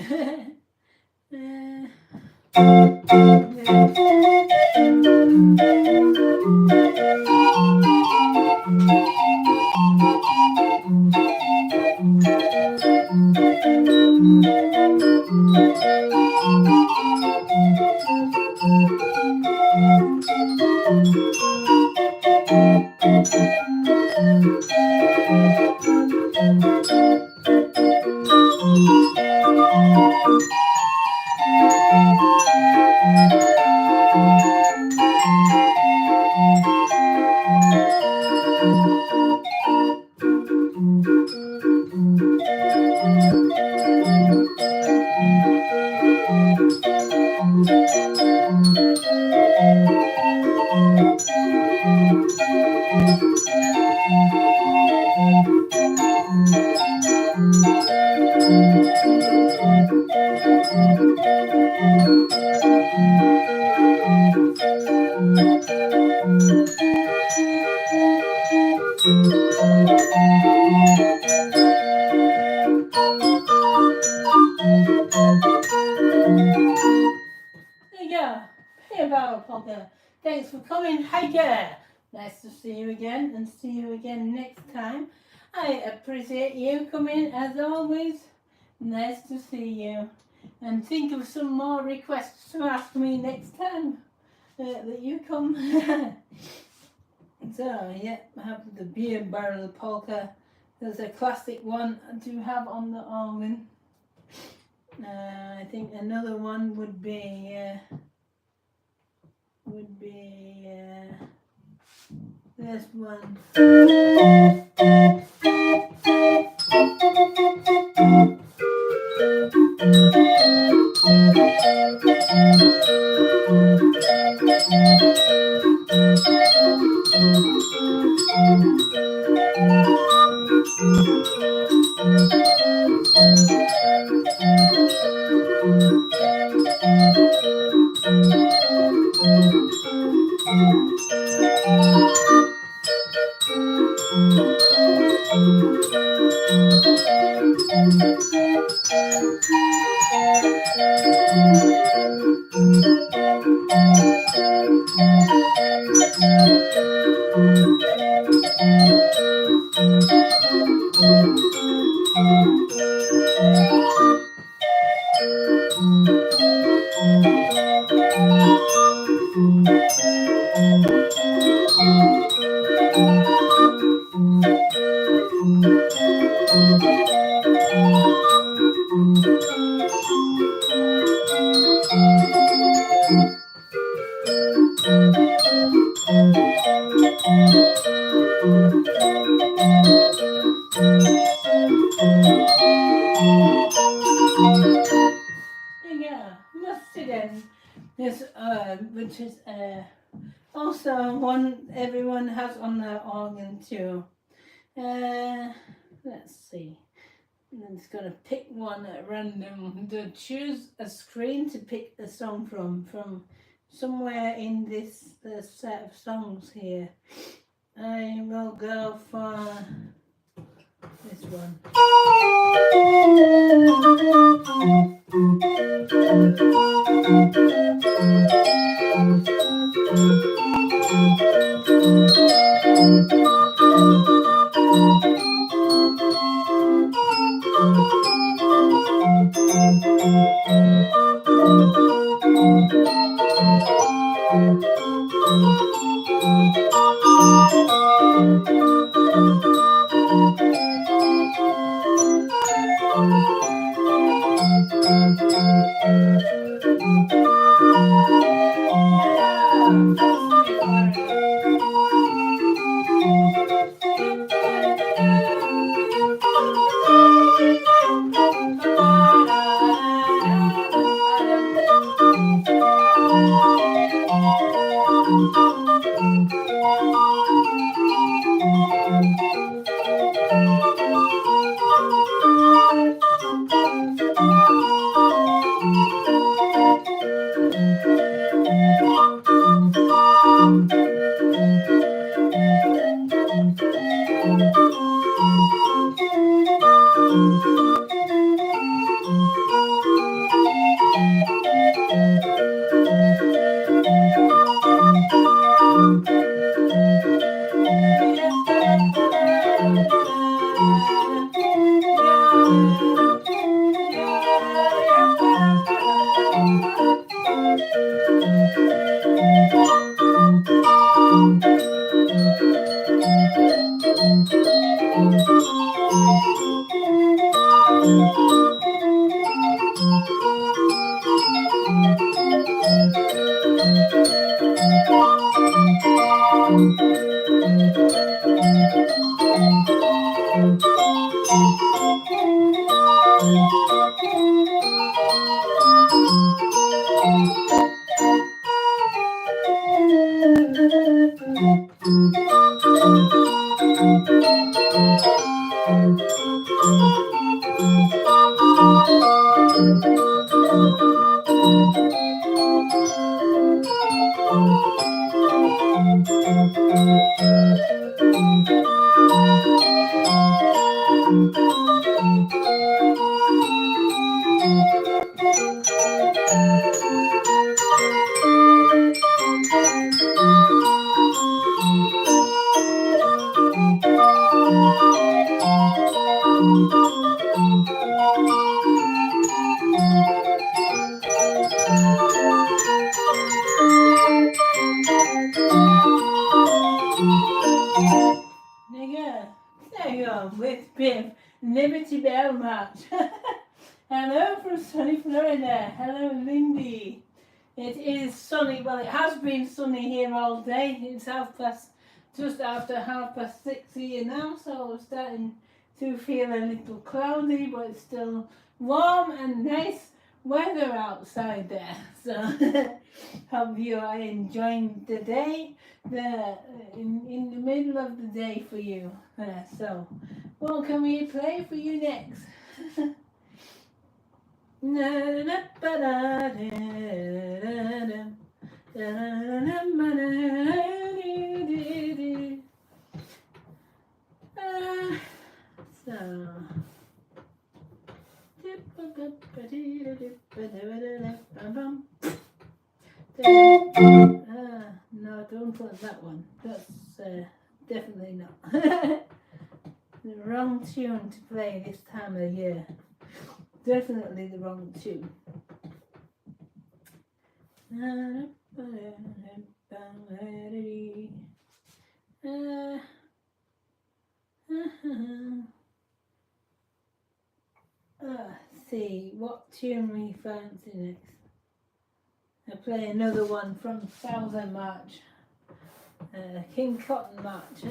S1: Hiker. Nice to see you again and see you again next time. I appreciate you coming as always. Nice to see you. And think of some more requests to ask me next time that you come. So, yeah, I have the beer barrel polka. There's a classic one to have on the organ. I think another one would be this one. This, which is also one everyone has on their organ too. Let's see. I'm just gonna pick one at random. To choose a screen to pick a song from somewhere in this set of songs here. I will go for this one. There you go, with Biff, Liberty Bell March. Hello from sunny Florida. Hello, Lindy. It is sunny. Well, it has been sunny here all day. It's just after 6:30 here now, so I'm starting to feel a little cloudy, but it's still warm and nice weather outside there. So hope you are enjoying the day. In the middle of the day for you. So what can we play for you next? No, don't put that one. That's definitely not. The wrong tune to play this time of year. Definitely the wrong tune. See what tune we fancy next. I'll play another one from Southern March, King Cotton March.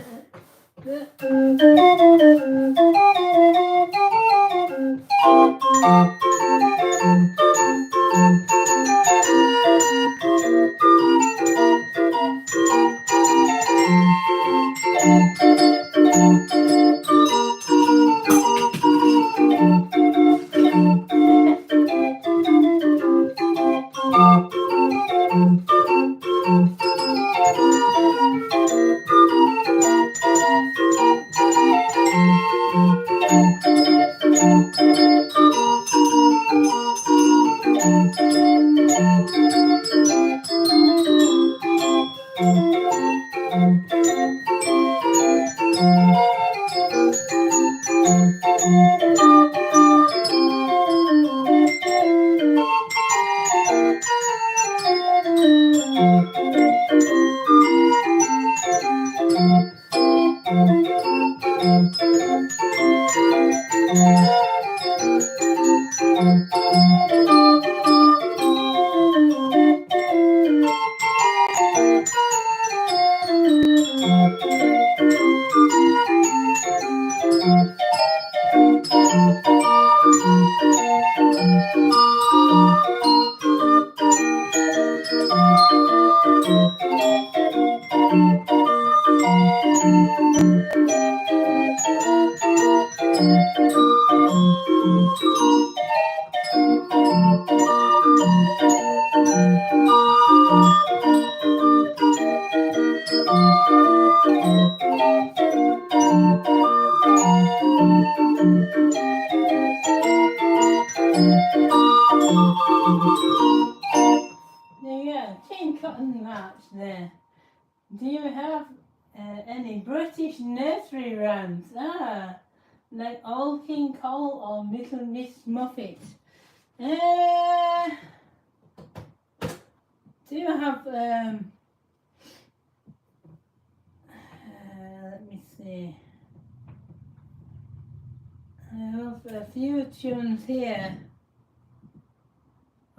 S1: King Cotton March there. Do you have any British nursery rhymes? Like Old King Cole or Little Miss Muffet? Do you have, let me see. I have a few tunes here.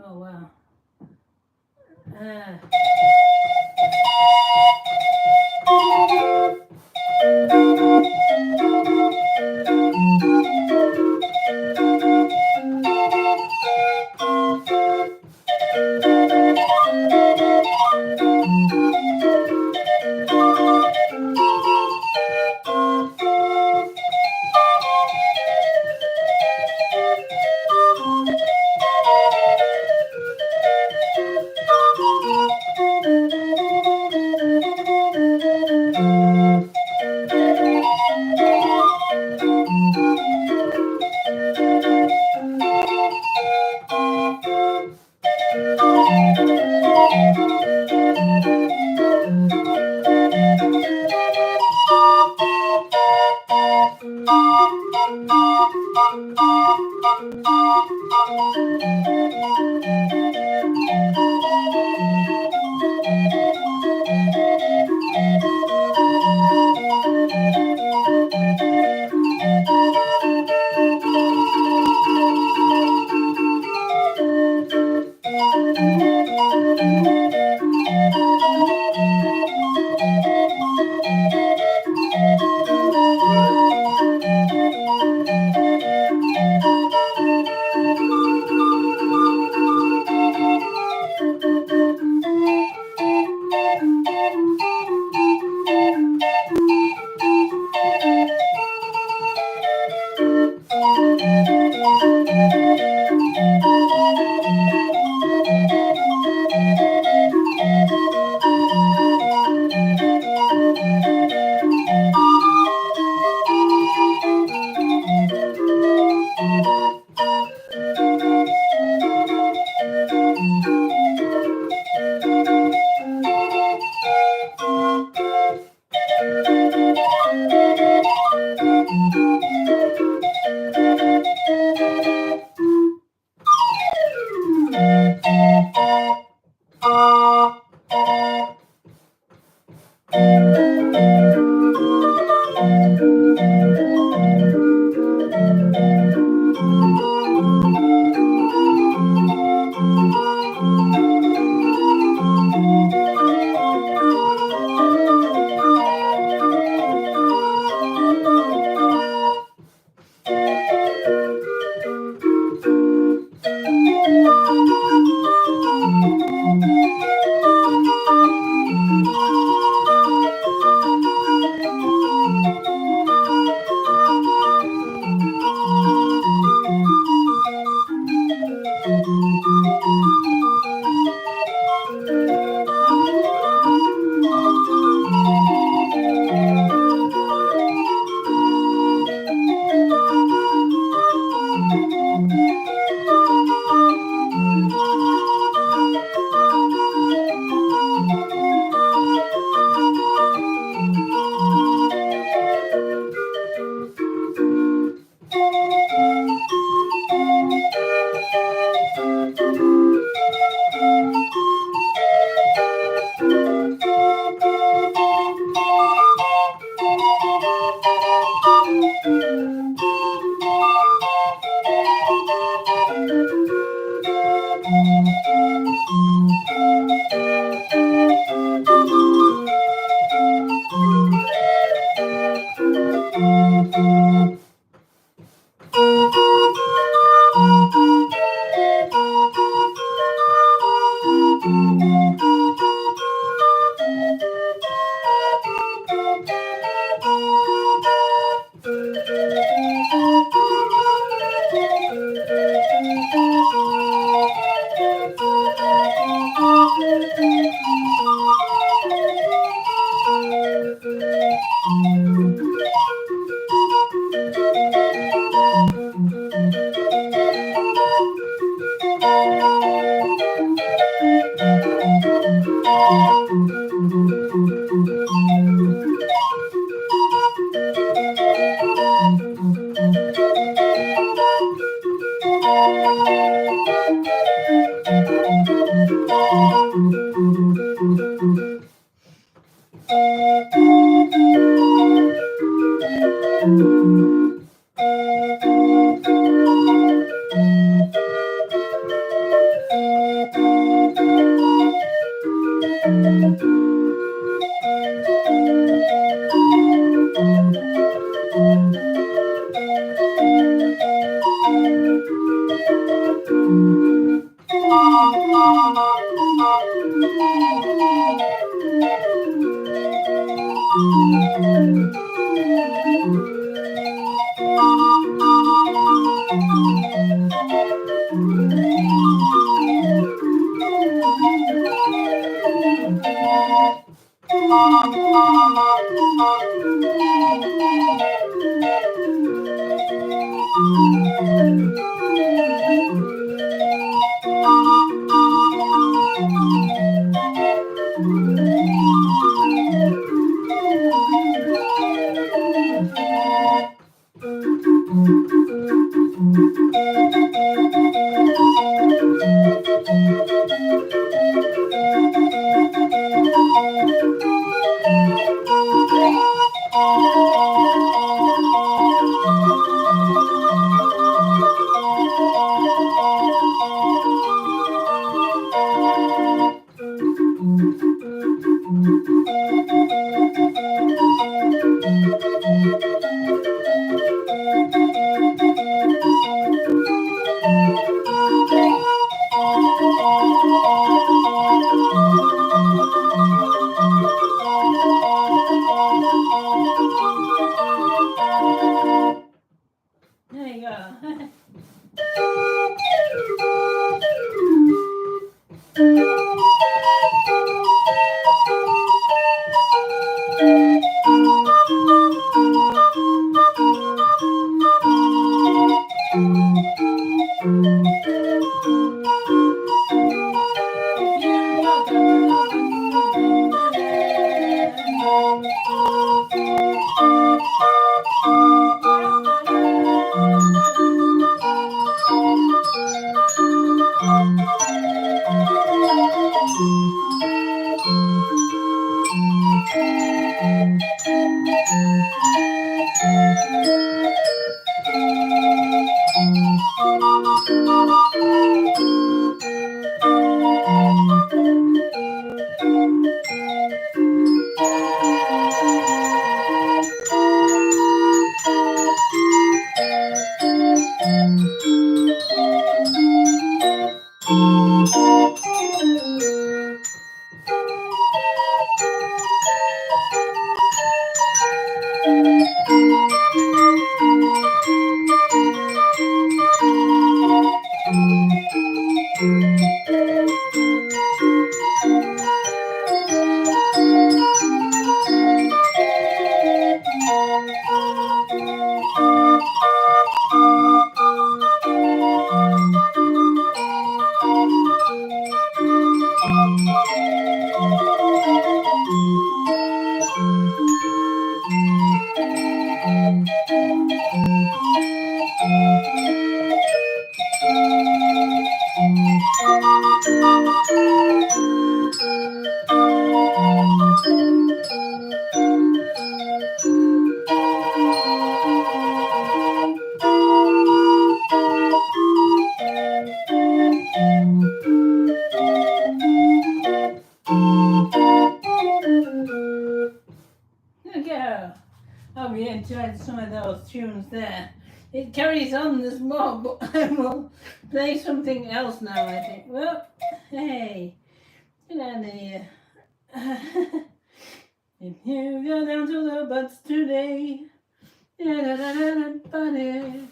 S1: Oh wow. Oh, we enjoyed some of those tunes there. It carries on, there's more, but I will play something else now, I think. Well, hey, get out of here. If you go down to the butts today, buddy.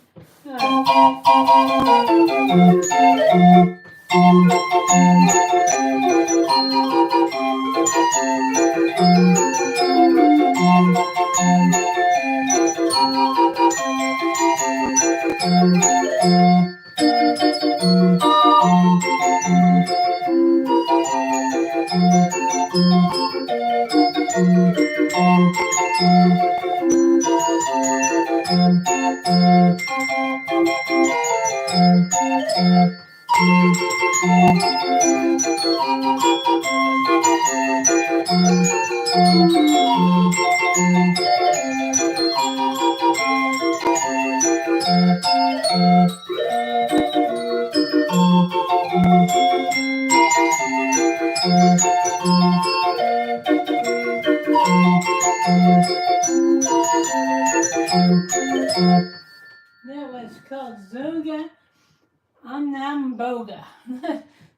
S1: That was called Zoga Anamboga.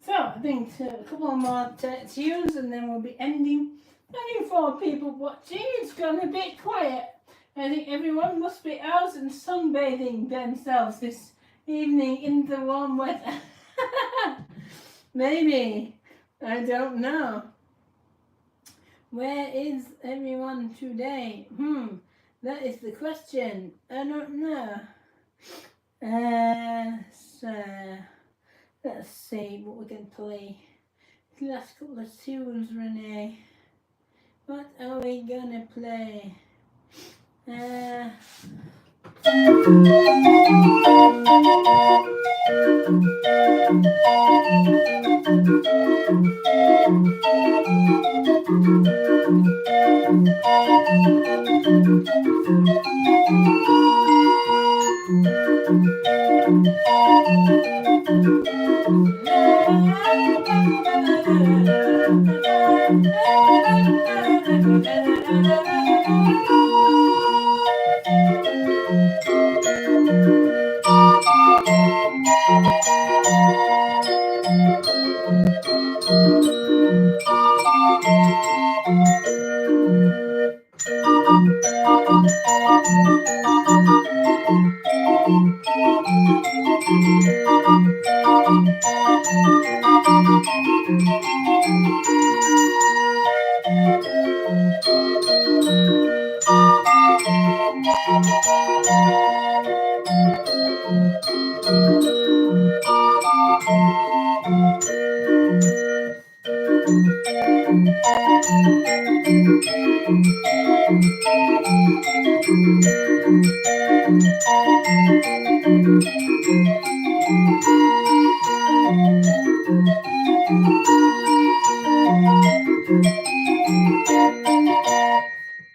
S1: So I think a couple more tunes and then we'll be ending. Only 4 people watching. It's gone a bit quiet. I think everyone must be out and sunbathing themselves this evening in the warm weather. Maybe. I don't know. Where is everyone today? That is the question. I don't know. So let's see what we can play. The last couple of tunes, Renee. What are we gonna play?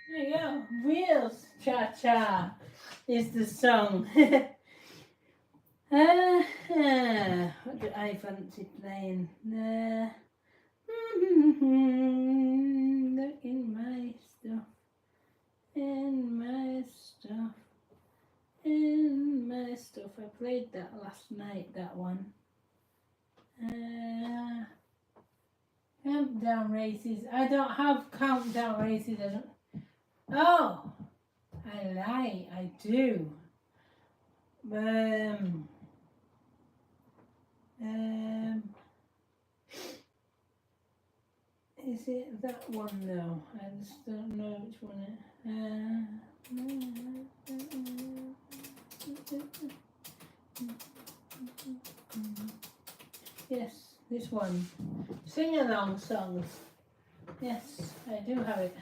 S1: There you go. Wheels Cha-Cha is the song. What do I fancy playing? Look in my stuff. In my stuff. In my stuff. I played that last night, that one. Countdown races. I don't have countdown races. I don't. Oh, I lie. I do. Is it that one though? I just don't know which one it. Yes, this one. Sing along songs. Yes, I do have it.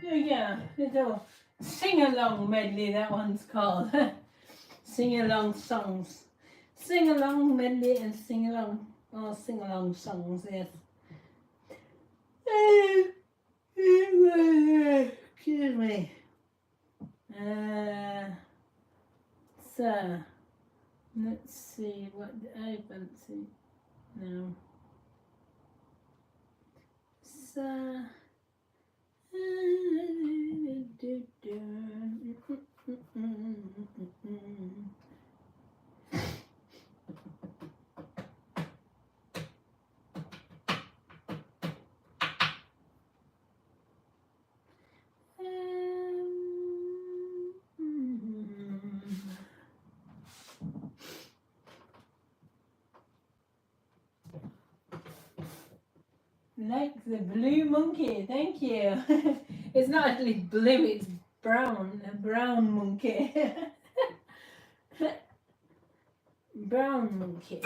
S1: Yeah, little sing-along medley, that one's called. Sing-along songs. Sing-along medley and sing-along, sing-along songs, yes. Excuse me. So, let's see what I fancy now. So, like the blue monkey, thank you. It's not actually blue, it's brown, a brown monkey. Brown monkey.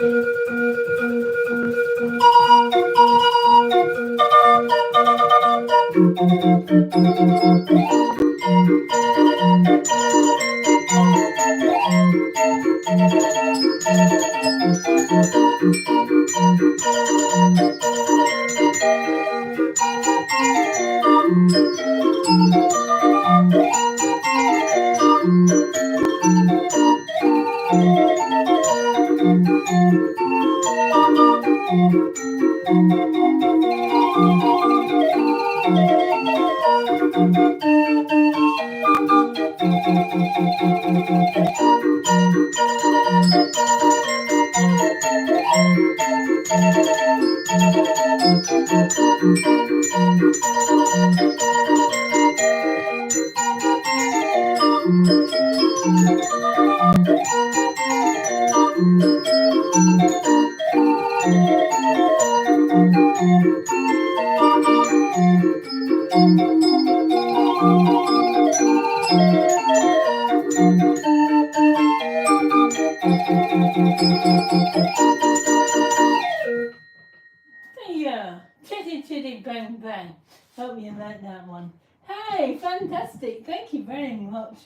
S1: chitty bang bang. Hope you like that one. Hey, fantastic. Thank you very much.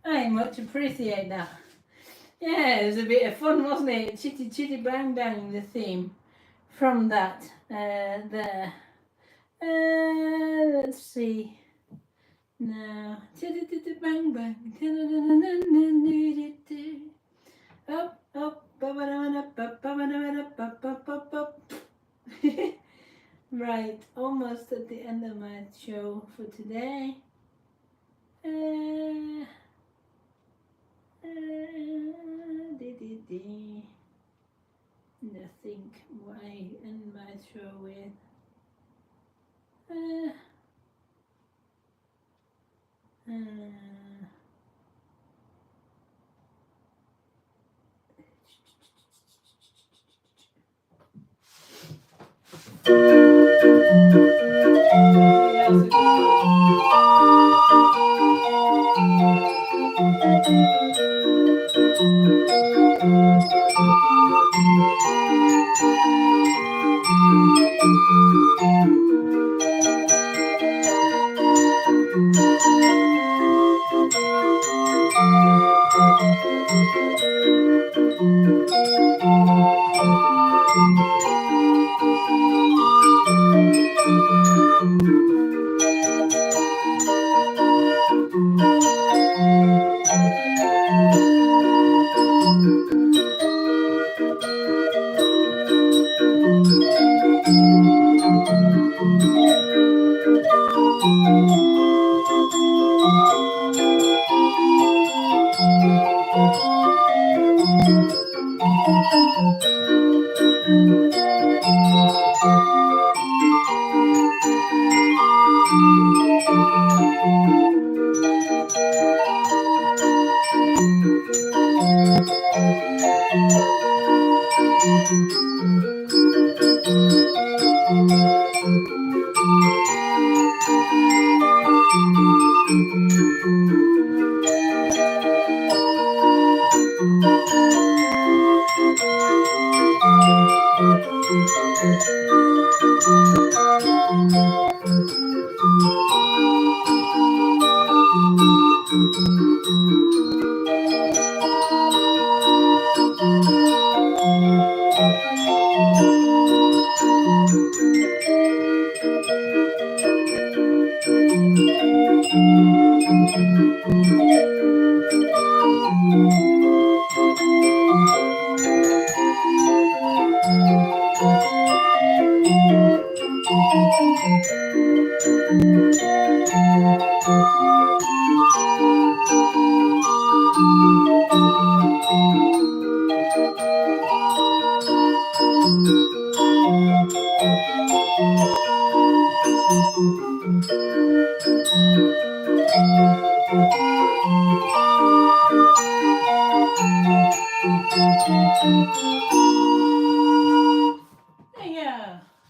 S1: I much appreciate that. Yeah, it was a bit of fun, wasn't it? Chitty chitty bang bang, the theme from that there. Let's see. Now, chitty chitty bang bang. Up, up, right, almost at the end of my show for today. I think why end my show with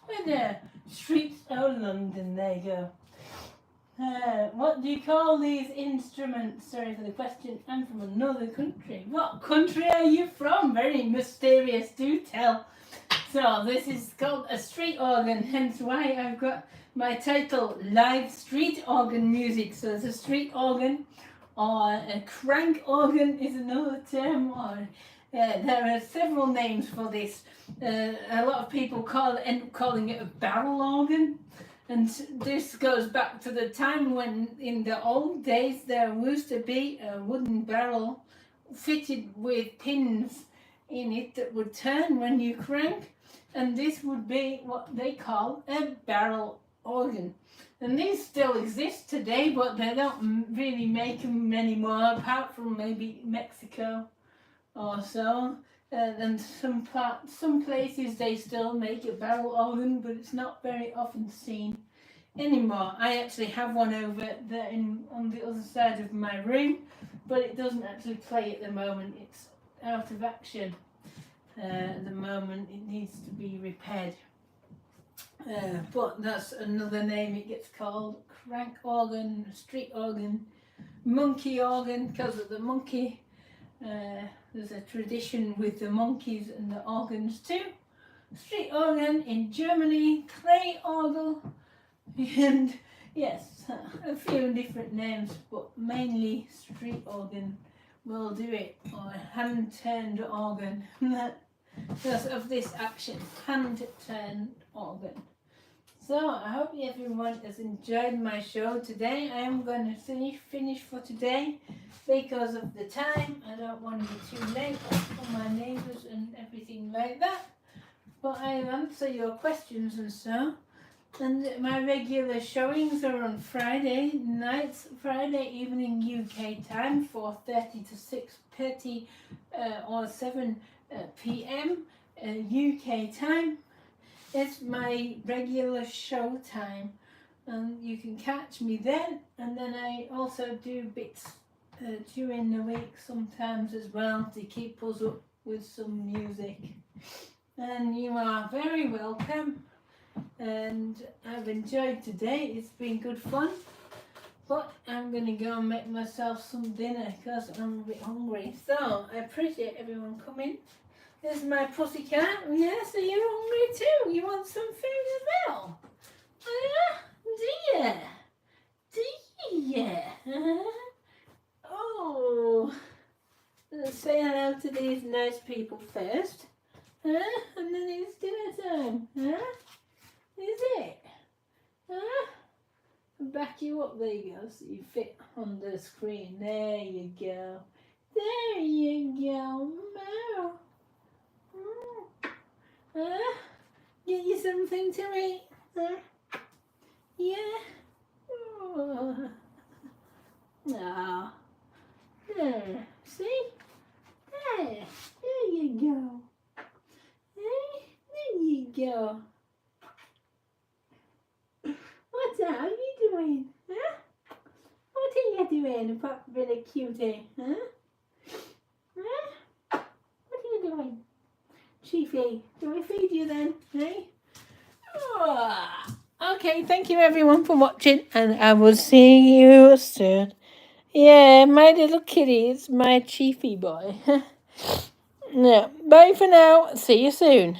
S1: with the streets of London. There you go. What do you call these instruments? Sorry for the question. I'm from another country. What country are you from? Very mysterious. Do tell. So this is called a street organ, hence why I've got my title Live Street Organ Music. So it's a street organ, or a crank organ is another term, or there are several names for this. A lot of people end up calling it a barrel organ. And this goes back to the time when, in the old days, there used to be a wooden barrel fitted with pins in it that would turn when you crank, and this would be what they call a barrel organ. And these still exist today, but they don't really make them anymore, apart from maybe Mexico or so. And some places they still make a barrel organ, but it's not very often seen anymore. I actually have one over there on the other side of my room, but it doesn't actually play at the moment. It's out of action at the moment. It needs to be repaired. But that's another name it gets called: crank organ, street organ, monkey organ, because of the monkey. There's a tradition with the monkeys and the organs too. street organ in Germany, clay organ, and yes, a few different names, but mainly street organ will do it, or hand-turned organ, because of this action, hand-turned organ. So I hope everyone has enjoyed my show today. I am going to finish for today because of the time. I don't want to be too late for my neighbours and everything like that. But I'll answer your questions and so. And my regular showings are on Friday nights, Friday evening UK time, 4:30 to 6:30 or 7 p.m. UK time. It's my regular show time, and you can catch me then. And then I also do bits during the week sometimes as well to keep us up with some music. And you are very welcome. And I've enjoyed today. It's been good fun. But I'm going to go and make myself some dinner because I'm a bit hungry. So I appreciate everyone coming. There's my pussycat. Yes, are you hungry too? You want some food as well? Do you? Do you? Oh. Let's say hello to these nice people first. And then it's dinner time. Is it? Back you up, there you go, so you fit on the screen. There you go. There you go. Meow. Get you something to eat? Yeah? Oh. No. There. See? There. There you go. There you go. What are you doing? Huh? What are you doing, apart from being a cutie? Huh? Huh? What are you doing? Chiefy, do I feed you then? Hey? Oh. Okay, thank you everyone for watching, and I will see you soon. Yeah, my little kitty is my Chiefy boy. Yeah, bye for now. See you soon.